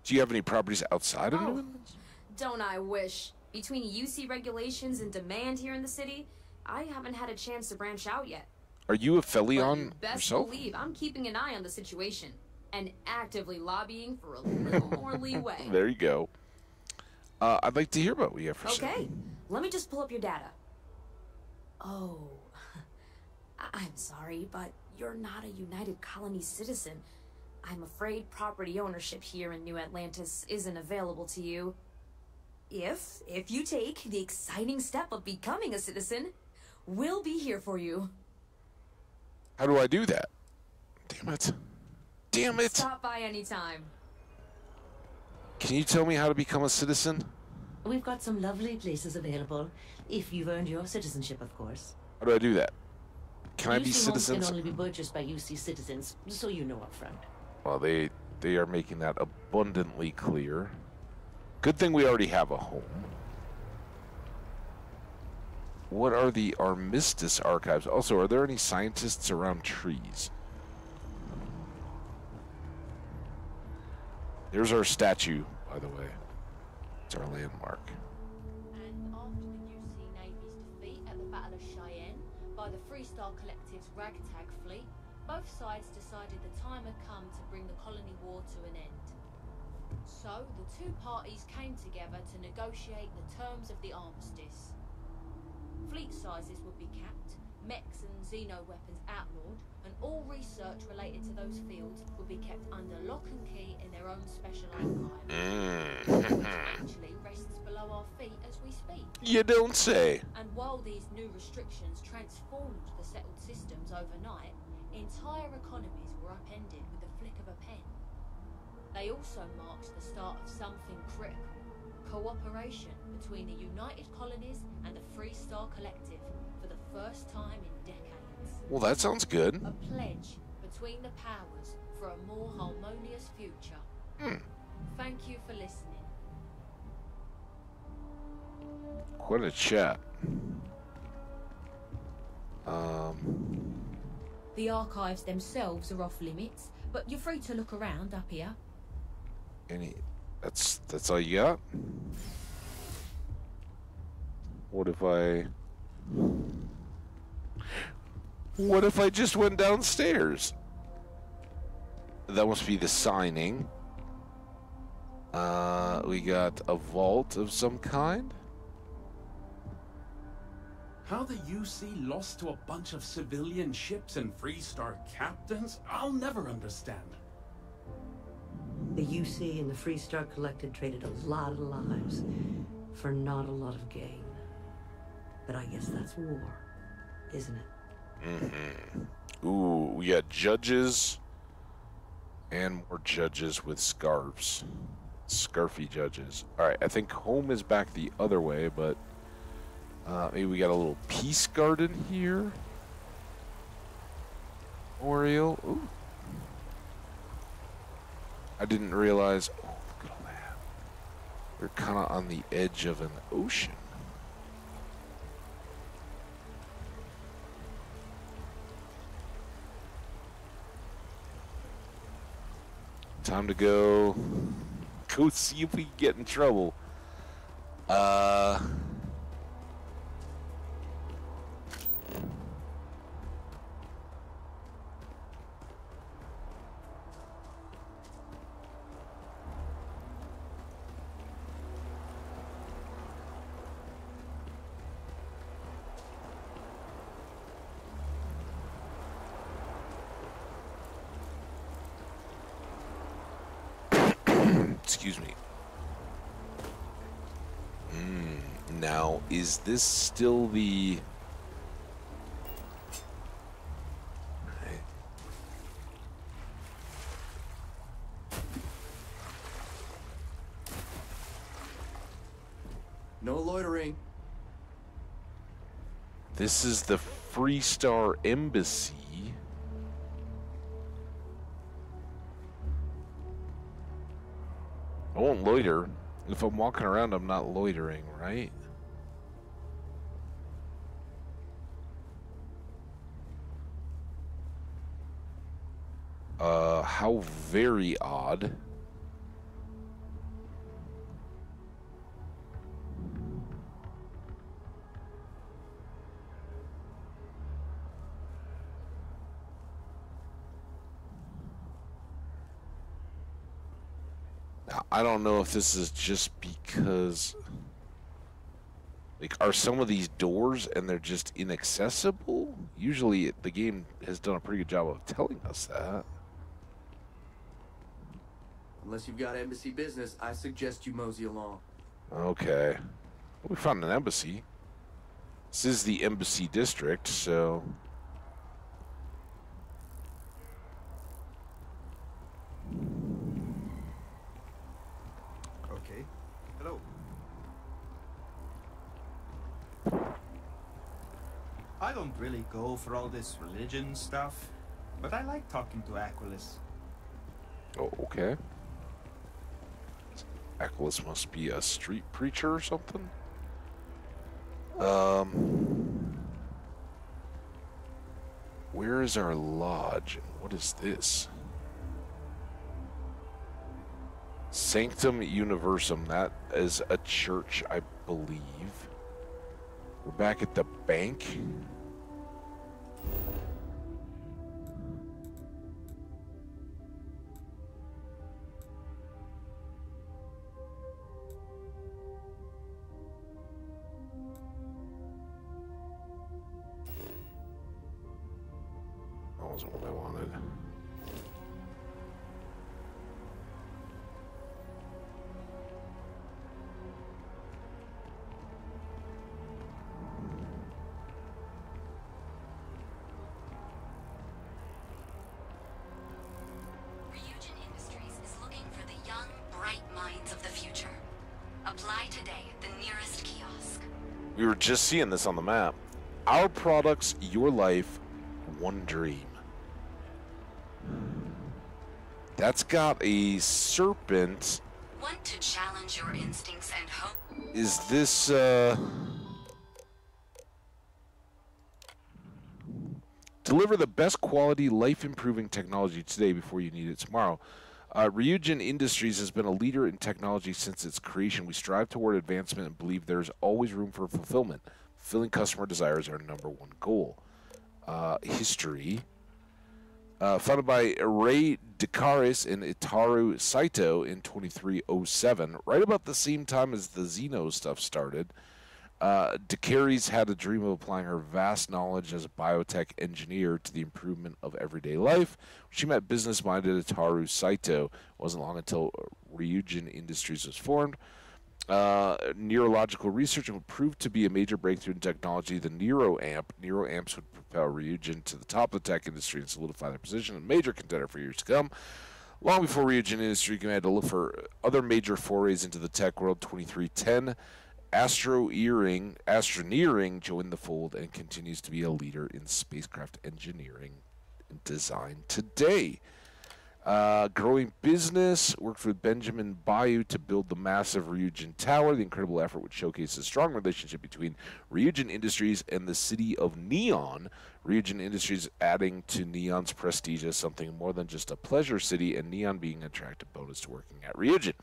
Do you have any properties outside of New Oh, Atlantis? don't I wish. Between UC regulations and demand here in the city, I haven't had a chance to branch out yet. Are you a But Felion you best yourself? believe I'm keeping an eye on the situation and actively lobbying for a little more leeway. There you go. I'd like to hear about what you have for sale. Okay, let me just pull up your data. Oh, I'm sorry, but you're not a United Colony citizen. I'm afraid property ownership here in New Atlantis isn't available to you. If you take the exciting step of becoming a citizen, we'll be here for you. How do I do that? Damn it. Stop by anytime. Can you tell me how to become a citizen? We've got some lovely places available, if you've earned your citizenship, of course. How do I do that? Can I be UC homes citizens? can only be purchased by UC citizens, so you know up front. Well, they are making that abundantly clear. Good thing we already have a home. What are the Armistice archives? Also, are there any scientists around trees? There's our statue, by the way. It's our landmark. And after the UC Navy's defeat at the Battle of Cheyenne by the Freestar Collective's ragtag fleet, both sides decided the time had come to bring the colony war to an end. So, the two parties came together to negotiate the terms of the armistice. Fleet sizes would be capped, mechs and xeno-weapons outlawed, and all research related to those fields would be kept under lock and key in their own special archive, which actually rests below our feet as we speak. You don't say. And while these new restrictions transformed the settled systems overnight, entire economies were upended with the flick of a pen. They also marked the start of something critical. Cooperation between the United Colonies and the Freestar Collective for the first time in decades. Well, that sounds good. A pledge between the powers for a more harmonious future. Thank you for listening. What a chat. The archives themselves are off limits, but you're free to look around up here. That's all you got? What if I just went downstairs? That must be the signing. We got a vault of some kind. How the UC lost to a bunch of civilian ships and Freestar captains, I'll never understand. The UC and the Freestar Collective traded a lot of lives for not a lot of gain. But I guess that's war, isn't it? Ooh, we got judges and more judges with scarves. Scarfy judges. Alright, I think home is back the other way, but maybe we got a little peace garden here. Oriole. Ooh. I didn't realize. Oh, look at all that. We're kind of on the edge of an ocean. Time to go see if we can get in trouble. Excuse me. Now, is this still the... No loitering. This is the Freestar Embassy. I won't loiter. If I'm walking around, I'm not loitering, right? How very odd. Now, I don't know if this is just because, like, are some of these doors and they're just inaccessible? Usually the game has done a pretty good job of telling us that. Unless you've got embassy business, I suggest you mosey along. Okay. Well, we found an embassy. This is the embassy district, so... Okay. Hello. I don't really go for all this religion stuff, but I like talking to Aquilus. Oh, okay. Aquilus must be a street preacher or something? Where is our lodge? And what is this? Sanctum Universum. That is a church, I believe. We're back at the bank. That wasn't what I wanted. Ryujin Industries is looking for the young, bright minds of the future. Apply today at the nearest kiosk. We were just seeing this on the map. Our products, your life, one dream. That's got a serpent. Want to challenge your instincts and hope? Is this, deliver the best quality, life-improving technology today before you need it tomorrow. Ryujin Industries has been a leader in technology since its creation. We strive toward advancement and believe there's always room for fulfillment. Fulfilling customer desires is our #1 goal. History. Founded by Ray Dekaris and Itaru Saito in 2307, right about the same time as the Xeno stuff started. Dekaris had a dream of applying her vast knowledge as a biotech engineer to the improvement of everyday life. She met business-minded Itaru Saito. It wasn't long until Ryujin Industries was formed. Neurological research would prove to be a major breakthrough in technology. The Neuroamps would propel Ryujin to the top of the tech industry and solidify their position as a major contender for years to come. Long before Ryujin Industries had to look for other major forays into the tech world. 2310, Astroneering joined the fold and continues to be a leader in spacecraft engineering and design today. Growing business, worked with Benjamin Bayou to build the massive Ryujin Tower. The incredible effort would showcase a strong relationship between Ryujin Industries and the city of Neon. Ryujin Industries adding to Neon's prestige as something more than just a pleasure city, and Neon being an attractive bonus to working at Ryujin.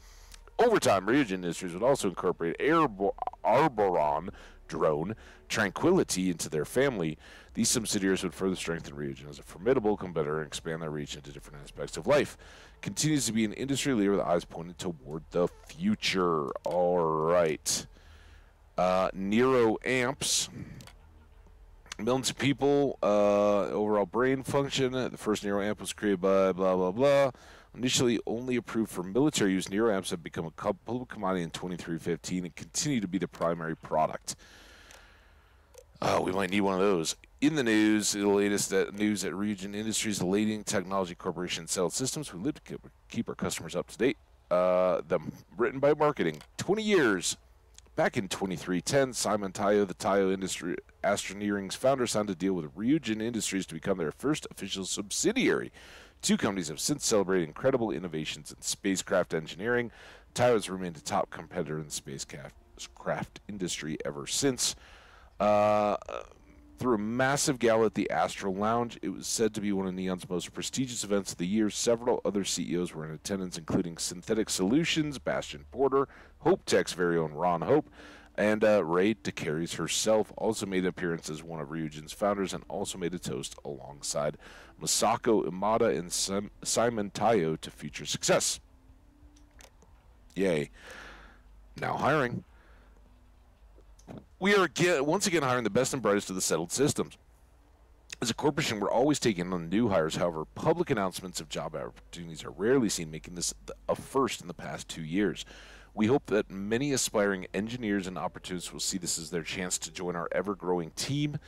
Over time, Ryujin Industries would also incorporate Arboron drone Tranquility into their family. These subsidiaries would further strengthen Ryujin as a formidable competitor and expand their reach into different aspects of life. Continues to be an industry leader with eyes pointed toward the future. All right. Neuroamps. Millions of people, overall brain function. The first neuroamp was created by blah, blah, blah. Initially only approved for military use, neuroamps have become a public commodity in 2315 and continue to be the primary product. We might need one of those. In the news, the latest news at Ryujin Industries, the leading technology corporation in settled systems. We live to keep our customers up to date. Written by marketing. 20 years. Back in 2310, Simon Tayo, the Tayo Industry Astroneering's founder, signed a deal with Ryujin Industries to become their first official subsidiary. Two companies have since celebrated incredible innovations in spacecraft engineering. Tayo has remained a top competitor in the spacecraft industry ever since. Through a massive gala at the Astral Lounge, it was said to be one of Neon's most prestigious events of the year. Several other CEOs were in attendance, including Synthetic Solutions, Bastian Porter, Hope Tech's very own Ron Hope, and Ray Dekaris herself also made an appearance as one of Ryujin's founders and also made a toast alongside Masako Imada and Simon Tayo to future success. Yay. Now hiring. We are once again hiring the best and brightest of the settled systems. As a corporation, we're always taking on new hires. However, public announcements of job opportunities are rarely seen, making this a first in the past 2 years. We hope that many aspiring engineers and opportunists will see this as their chance to join our ever-growing team.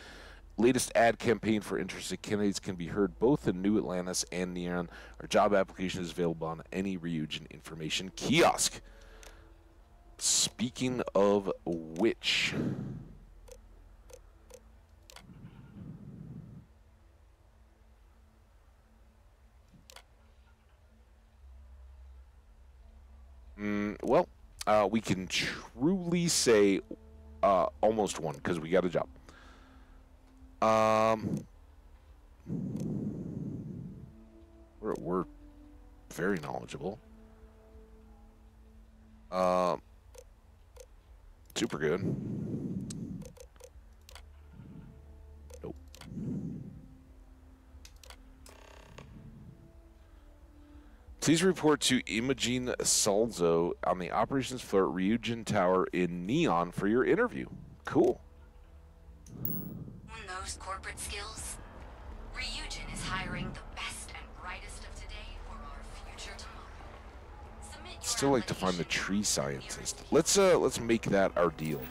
Latest ad campaign for interested candidates can be heard both in New Atlantis and Neon. Our job application is available on any Ryujin information kiosk. Speaking of which, Well, we can truly say almost one because we got a job. We're very knowledgeable. Super good. Nope. Please report to Imogen Salzo on the operations floor at Ryujin Tower in Neon for your interview. Cool. On those corporate skills, Ryujin is hiring the best and brightest of today for our future tomorrow. Submit your Still like to find the tree scientist. Let's make that our deal.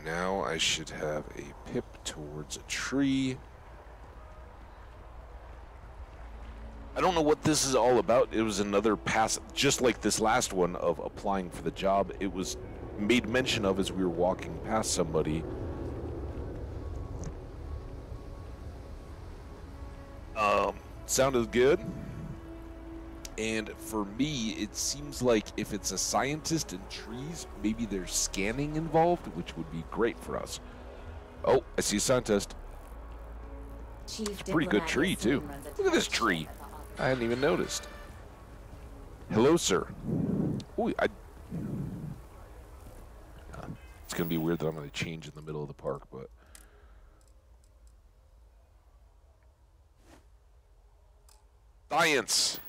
Now I should have a pip towards a tree. I don't know what this is all about. It was another pass, just like this last one of applying for the job. It was made mention of as we were walking past somebody. Sounded good. And for me, it seems like if it's a scientist in trees, maybe there's scanning involved, which would be great for us. Oh, I see a scientist. It's a pretty good tree, too. Look at this tree. I hadn't even noticed. Hello, sir. Ooh, it's going to be weird that I'm going to change in the middle of the park, but... Science!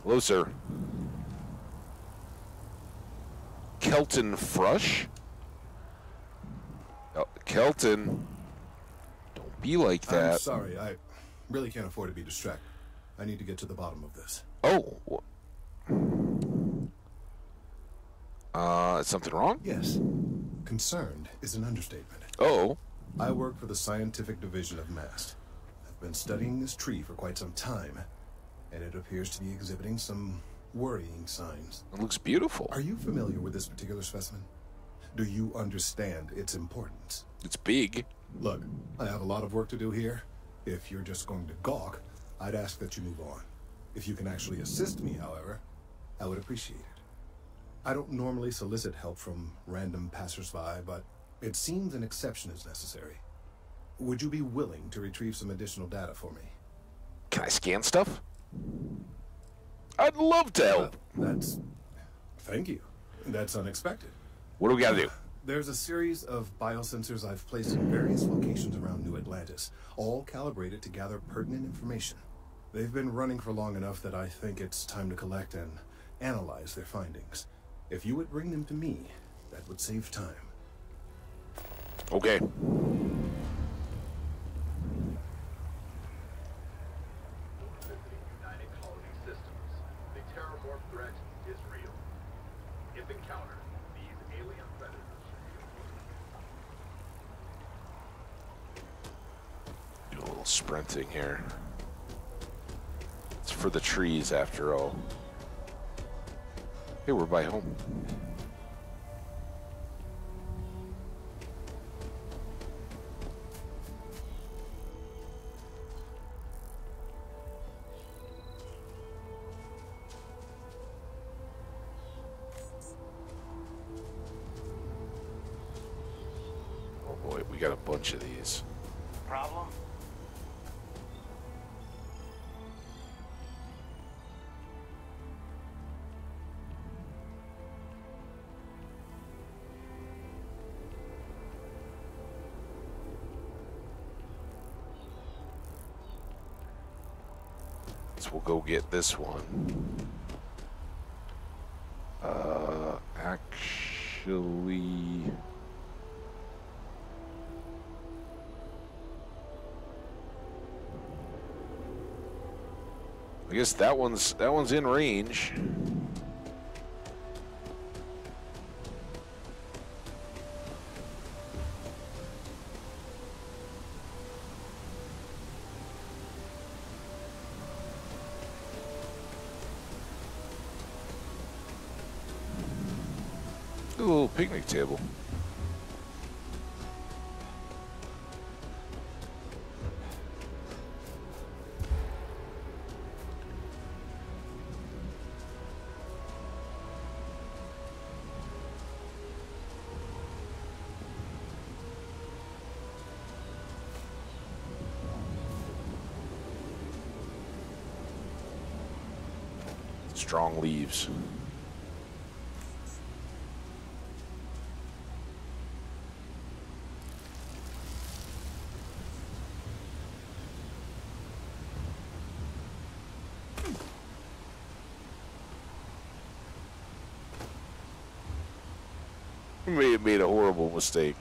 Hello, sir. Kelton Frush? Kelton, don't be like that. I'm sorry, I really can't afford to be distracted. I need to get to the bottom of this. Oh. Is something wrong? Yes. Concerned is an understatement. Oh. I work for the scientific division of MAST. I've been studying this tree for quite some time, and it appears to be exhibiting some worrying signs. It looks beautiful. Are you familiar with this particular specimen? Do you understand its importance? It's big. Look, I have a lot of work to do here. If you're just going to gawk, I'd ask that you move on. If you can actually assist me, however, I would appreciate it. I don't normally solicit help from random passersby, but it seems an exception is necessary. Would you be willing to retrieve some additional data for me? Can I scan stuff? I'd love to help. Thank you. That's unexpected. What do we got to do? There's a series of biosensors I've placed in various locations around New Atlantis, all calibrated to gather pertinent information. They've been running for long enough that I think it's time to collect and analyze their findings. If you would bring them to me, that would save time. Okay. United Colony Systems. The terrormorph threat is real. If encountered, these alien predators Do a little sprinting here. It's for the trees, after all. Hey, we're by home. Oh boy, we got a bunch of these. Problem? So we'll go get this one. Actually... I guess that one's in range. A little picnic table. Strong leaves. We may have made a horrible mistake.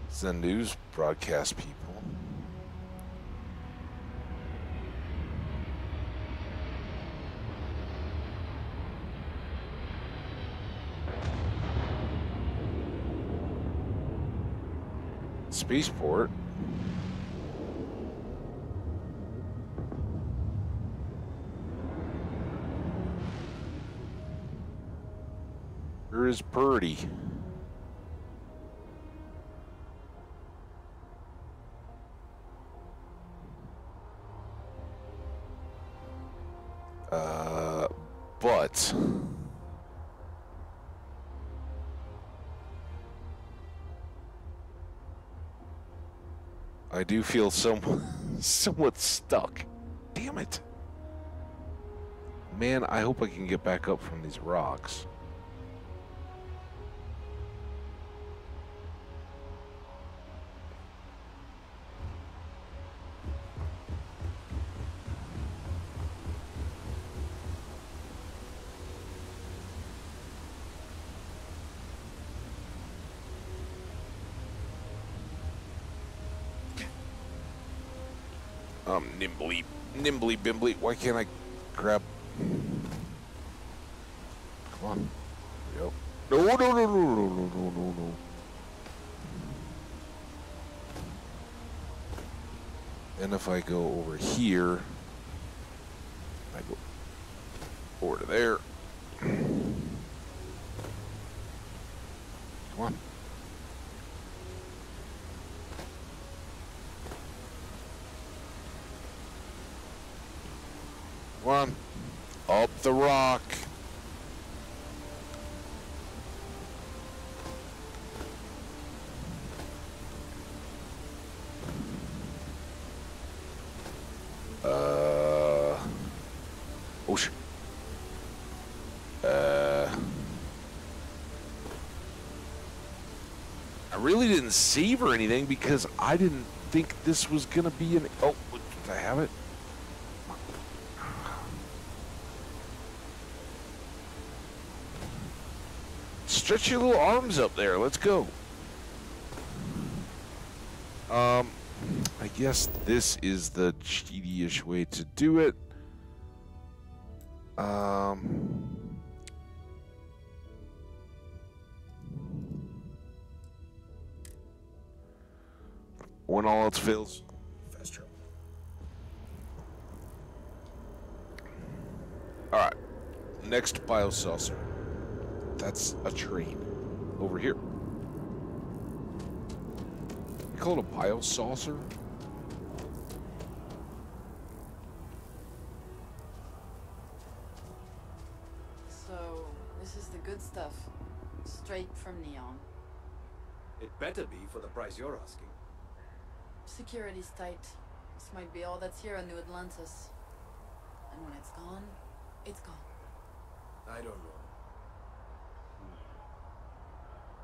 It's the news broadcast people. Spaceport. Where is Purdy? But I do feel somewhat stuck. Damn it. Man, I hope I can get back up from these rocks. Nimbly bimbly. Why can't I grab? Come on. There we go. No. And if I go over here, I go over to there. Come on. Come on. Up the rock. Oh shit. I really didn't save or anything because I didn't think this was gonna be an. Oh, did I have it? Stretch your little arms up there. Let's go. I guess this is the cheaty-ish way to do it. When all else fails, fast travel. All right. Next biosaucer. That's a train over here. You call it a biosaucer? So, this is the good stuff. Straight from Neon. It better be for the price you're asking. Security's tight. This might be all that's here in New Atlantis. And when it's gone, it's gone. I don't know.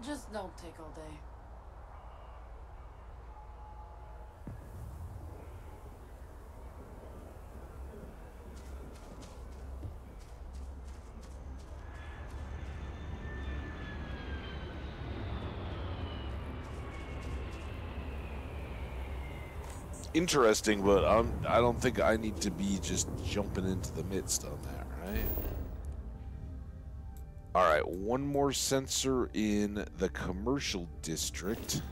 Just don't take all day. interesting, but I don't think I need to be just jumping into the midst on that, right? All right, one more sensor in the commercial district.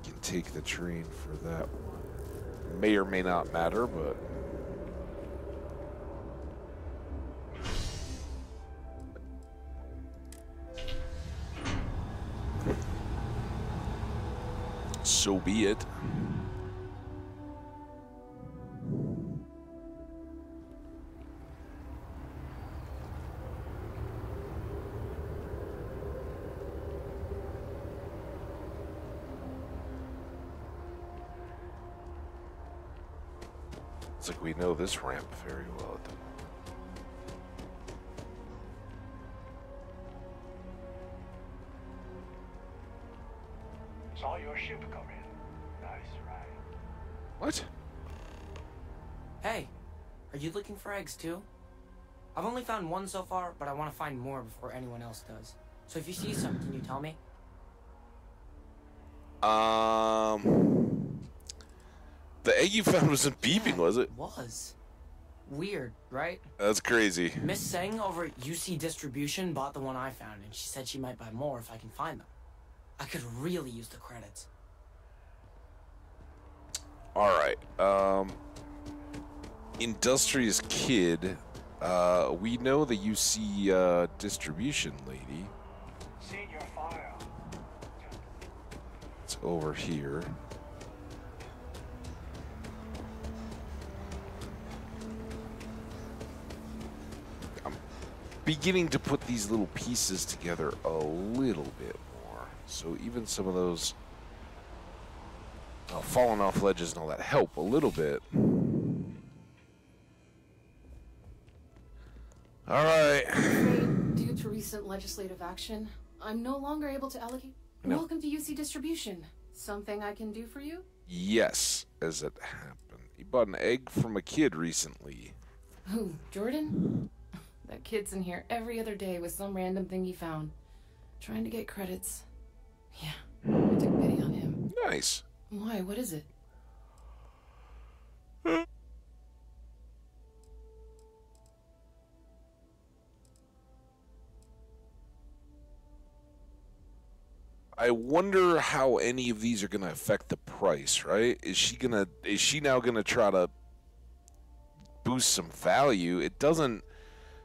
Can take the train for that one. May or may not matter, but so be it. It's like we know this ramp very well at the moment. Saw your ship come in. Nice ride. What? Hey, are you looking for eggs too? I've only found one so far, but I want to find more before anyone else does. So if you see some, can you tell me? The egg you found wasn't beeping, was it? It was. Weird, right? That's crazy. Miss Seng over at UC Distribution bought the one I found, and she said she might buy more if I can find them. I could really use the credits. All right. Industrious Kid. We know the UC distribution lady. Seen your file. It's over here. I'm beginning to put these little pieces together a little bit more. So even some of those falling off ledges and all that help a little bit. All right. I'm afraid, due to recent legislative action, I'm no longer able to allocate. No. Welcome to UC Distribution. Something I can do for you? Yes, as it happened. He bought an egg from a kid recently. Who, Jordan? That kid's in here every other day with some random thing he found. Trying to get credits. Yeah, I took pity on him. Nice. Why? What is it? I wonder how any of these are going to affect the price, right? Is she now going to try to boost some value?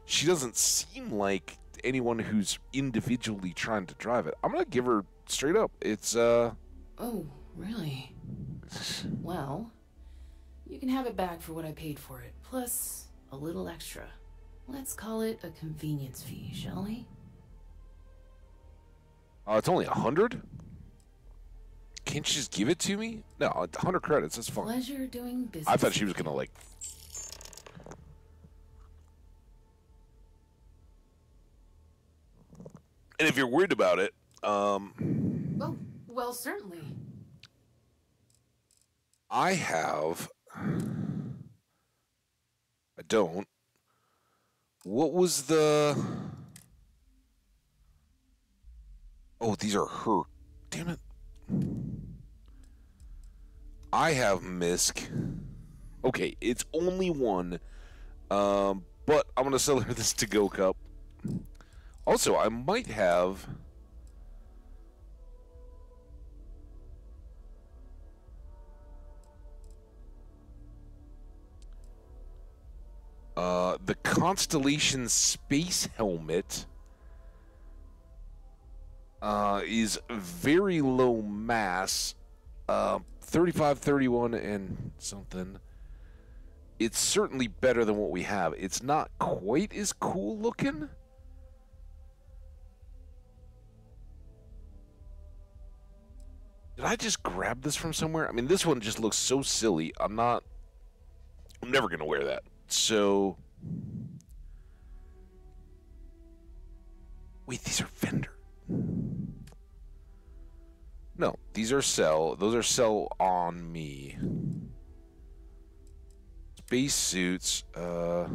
She doesn't seem like anyone who's individually trying to drive it. I'm going to give her straight up. It's Oh, really? Well, you can have it back for what I paid for it, plus a little extra. Let's call it a convenience fee, shall we? it's only 100? Can't you just give it to me? No, 100 credits, that's fine. Pleasure doing business. I thought she was going to, like... And if you're worried about it, Oh, well, certainly. I have... I don't. What was the... Oh, these are her. Damn it. I have Misk. Okay, it's only one. But I'm going to sell her this to-go cup. Also, I might have... the Constellation Space Helmet is very low mass, 35, 31, and something. It's certainly better than what we have. It's not quite as cool looking. Did I just grab this from somewhere? I mean, this one just looks so silly. I'm never going to wear that. So, wait, these are vendor. No, these are sell. Those are sell on me. Space suits. Got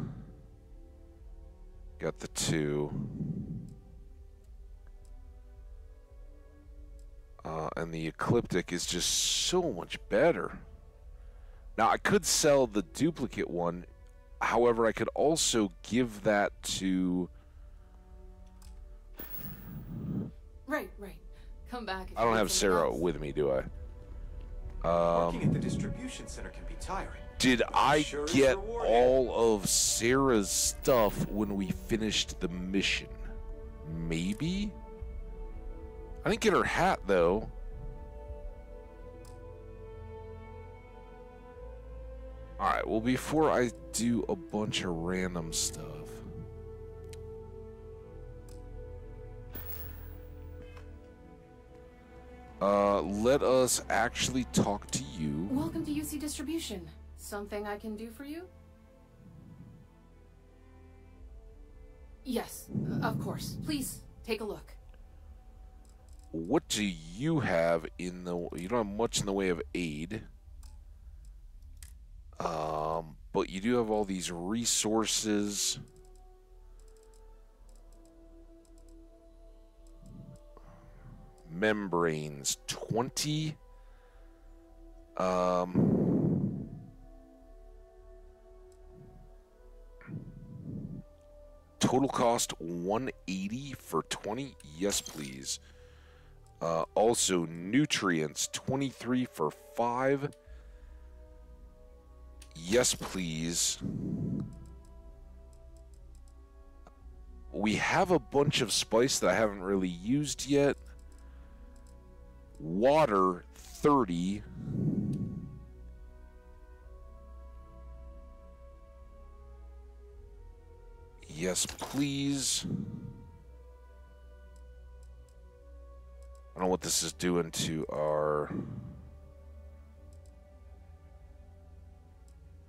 the two. And the Ecliptic is just so much better. Now, I could sell the duplicate one. However, I could also give that to... Right. Come back. If I you don't need have something Sarah else. with me, do I? Working at the distribution center can be tiring. Did I Sure is get rewarding. all of Sarah's stuff when we finished the mission? Maybe? I didn't get her hat, though. Alright, well, before I do a bunch of random stuff... let us actually talk to you. Welcome to UC Distribution. Something I can do for you? Yes, of course. Please, take a look. What do you have in the... You don't have much in the way of aid. But you do have all these resources. Membranes, 20. Total cost 180 for 20. Yes, please. Also, nutrients, 23 for 5. Yes, please. We have a bunch of spice that I haven't really used yet. Water, 30. Yes, please. I don't know what this is doing to our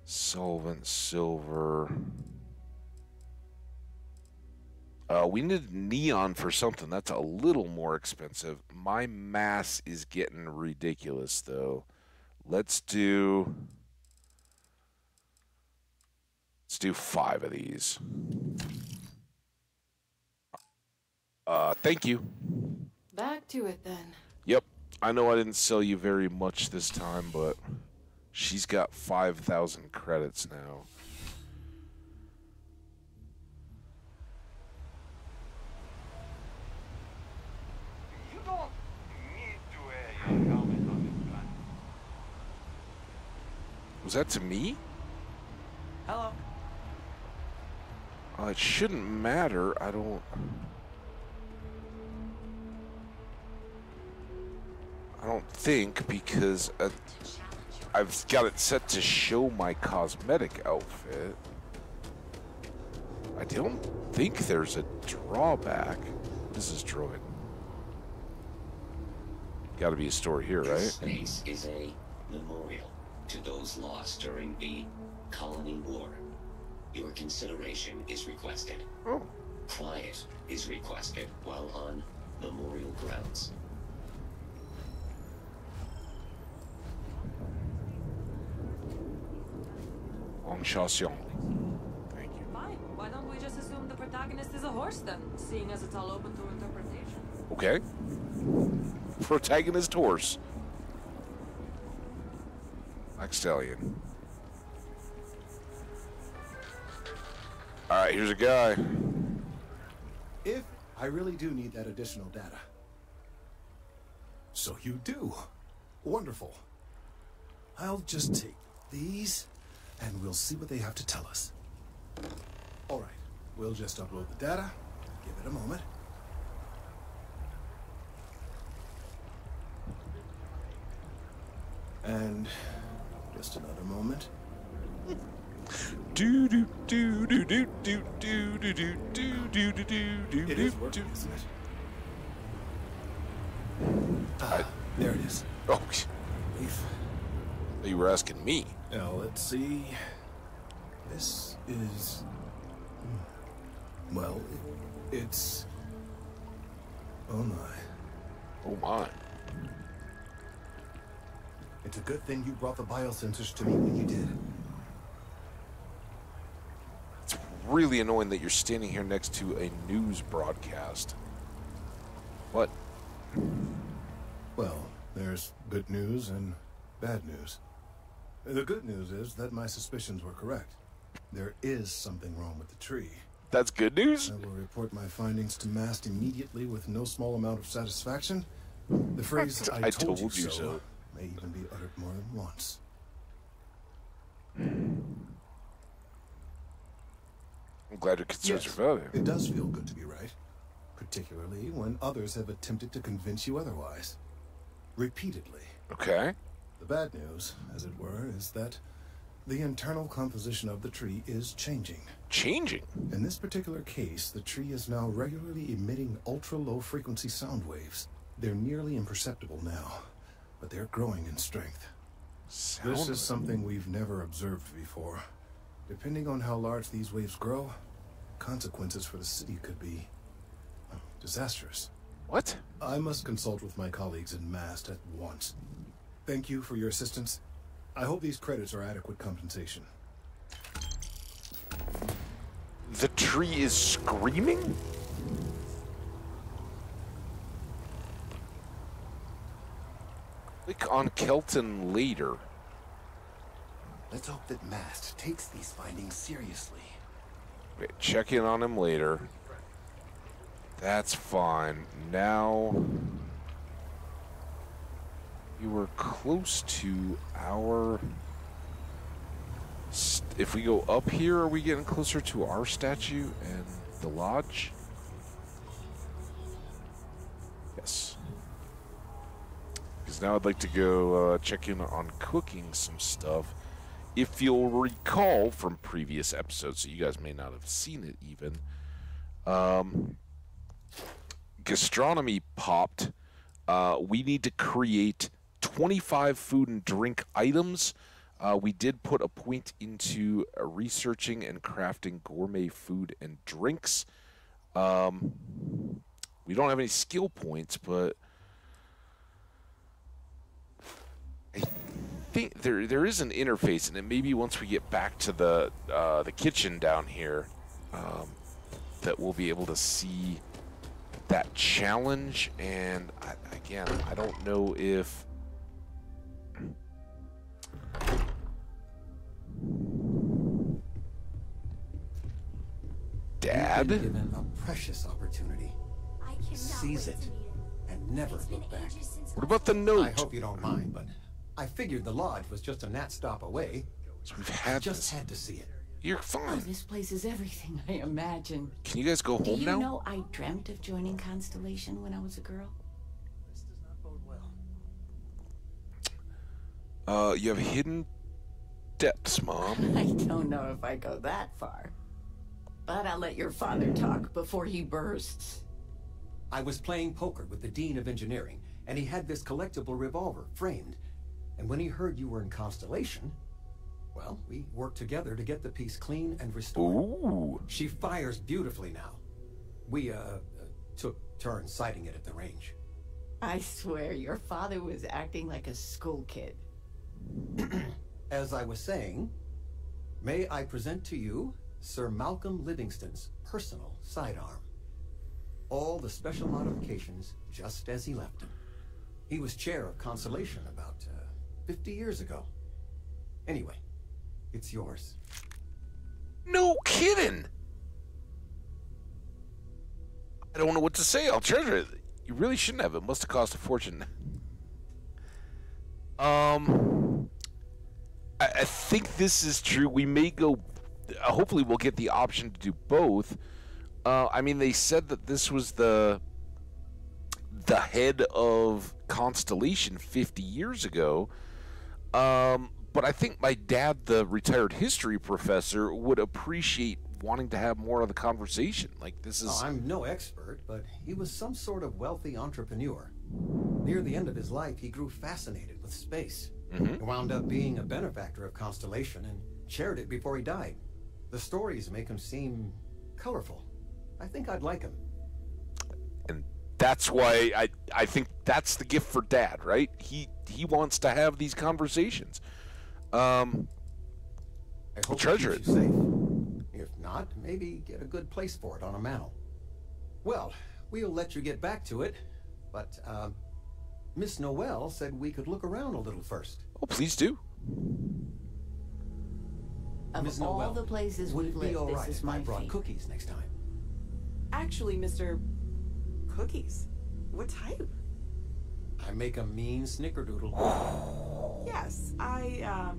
solvent, silver. We need neon for something. That's a little more expensive. My mass is getting ridiculous, though. Let's do 5 of these. Thank you. Back to it then. Yep. I know I didn't sell you very much this time, but she's got 5,000 credits now. You don't need to wear your helmet on this planet. Was that to me? Hello. It shouldn't matter. I don't think, because I've got it set to show my cosmetic outfit. I don't think there's a drawback. This is droid. Got to be a store here, right? This space is a memorial to those lost during the Colony War. Your consideration is requested. Oh. Quiet is requested while on memorial grounds. Enchantion. Fine. Why don't we just assume the protagonist is a horse then, seeing as it's all open to interpretation? Okay. Protagonist horse. Like stallion. Alright, here's a guy. If I really do need that additional data. So you do. Wonderful. I'll just take these, and we'll see what they have to tell us. All right, we'll just upload the data. Give it a moment. And just another moment. Do do do do do do do do do do do do do. It is working, isn't it? There it is. Oh, you were asking me. Now let's see. This is. Well, it's. Oh my. Oh my. It's a good thing you brought the biosensors to me when you did. It's really annoying that you're standing here next to a news broadcast. What? Well, there's good news and bad news. The good news is that my suspicions were correct. There is something wrong with the tree. That's good news? I will report my findings to Mast immediately with no small amount of satisfaction. The phrase, I told you so, may even be uttered more than once. I'm glad your concerns Yes, are valid. it does feel good to be right. Particularly when others have attempted to convince you otherwise. Repeatedly. Okay. The bad news, as it were, is that the internal composition of the tree is changing. Changing? In this particular case, the tree is now regularly emitting ultra-low frequency sound waves. They're nearly imperceptible now, but they're growing in strength. This is something we've never observed before. Depending on how large these waves grow, consequences for the city could be disastrous. What? I must consult with my colleagues in Mast at once. Thank you for your assistance. I hope these credits are adequate compensation. The tree is screaming? Click on Kelton later. Let's hope that Mast takes these findings seriously. Okay, check in on him later. That's fine. Now, you were close to our... If we go up here, are we getting closer to our statue and the lodge? Yes. Because now I'd like to go check in on cooking some stuff. If you'll recall from previous episodes, so you guys may not have seen it even, gastronomy popped. We need to create 25 food and drink items. We did put a point into researching and crafting gourmet food and drinks. We don't have any skill points, but I think there is an interface, and it maybe once we get back to the kitchen down here, that we'll be able to see that challenge. And again, I don't know if Dad? You've been given a precious opportunity. Seize it and never look back. What about the note? I hope you don't mind, but I figured the lodge was just a gnat stop away. So we've had just had to see it. You're fine. This place is everything I imagined. Can you guys go Do home you now? know I dreamt of joining Constellation when I was a girl? This does not bode well. You have hidden depths, Mom. I don't know if I go that far. But I'll let your father talk before he bursts. I was playing poker with the Dean of Engineering, and he had this collectible revolver framed. And when he heard you were in Constellation, well, we worked together to get the piece clean and restored. Ooh. She fires beautifully now. We, took turns sighting it at the range. I swear your father was acting like a school kid. As I was saying, may I present to you Sir Malcolm Livingston's personal sidearm. All the special modifications just as he left them. He was chair of Constellation about 50 years ago. Anyway, it's yours. No kidding. I don't know what to say. I'll treasure it. You really shouldn't have. It must have cost a fortune. I think this is true. We may go... hopefully we'll get the option to do both. I mean, they said that this was the head of Constellation 50 years ago. But I think my dad, the retired history professor, would appreciate wanting to have more of the conversation. Like, this is... I'm no expert, but he was some sort of wealthy entrepreneur. Near the end of his life, he grew fascinated with space. He wound up being a benefactor of Constellation and chaired it before he died. The stories make him seem colorful. I think I'd like him. And that's why I think that's the gift for Dad, right? He wants to have these conversations. I We'll hope treasure it it. keeps you safe. If not, maybe get a good place for it on a mantle. Well, we'll let you get back to it, but Miss Noel said we could look around a little first. Oh, please do. Of Miss all Noel, the places would we've it be lived, all this right is if my I brought fate. cookies next time? Actually, Mr. Cookies. What type? I make a mean snickerdoodle. Yes, I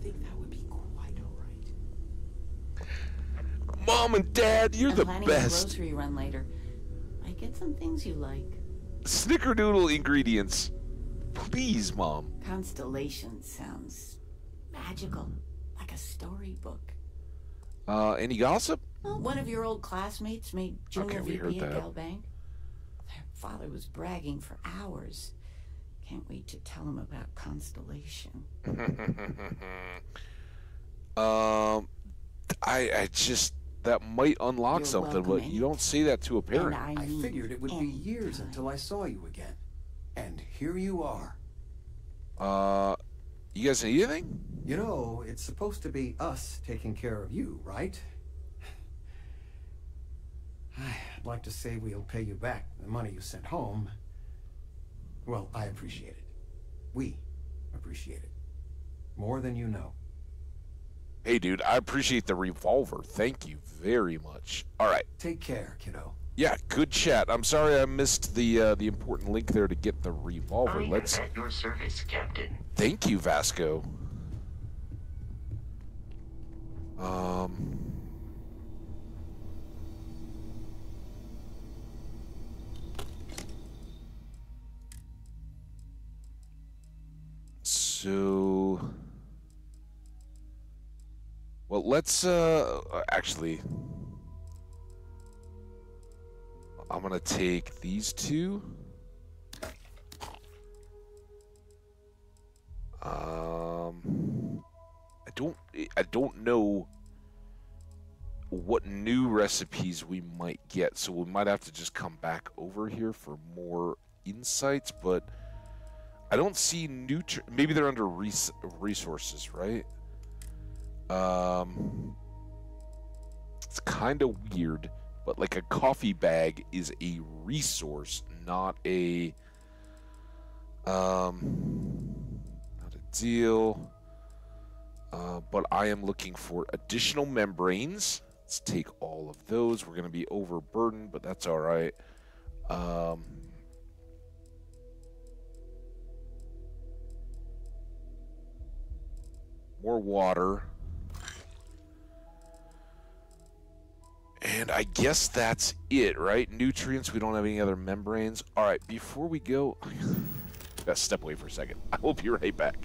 think that would be quite all right. Mom and Dad, you're I'm the planning best. a grocery run later. I get some things you like. Snickerdoodle ingredients. Please, Mom. Constellation sounds magical, like a storybook. Any gossip? Well, one of your old classmates made junior Okay, we heard VP at that. Galbank. Their father was bragging for hours. Can't wait to tell him about Constellation. I just, that might unlock You're something, welcome, but you don't say that to a parent. I figured it would be years until I saw you again. And here you are. You guys need anything? You know, it's supposed to be us taking care of you, right? I'd like to say we'll pay you back the money you sent home. Well, I appreciate it. We appreciate it. More than you know. Hey, dude, I appreciate the revolver. Thank you very much. All right. Take care, kiddo. Yeah, good chat. I'm sorry I missed the important link there to get the revolver. Let's. At your service, Captain. Thank you, Vasco. So, well, let's actually, I'm gonna take these two. I don't know what new recipes we might get, so we might have to just come back over here for more insights, but I don't see maybe they're under resources, right? It's kind of weird, but like a coffee bag is a resource, not a deal. But I am looking for additional membranes. Let's take all of those. We're going to be overburdened, but that's all right. More water. And I guess that's it, right? Nutrients. We don't have any other membranes. All right, before we go, gotta step away for a second. I will be right back.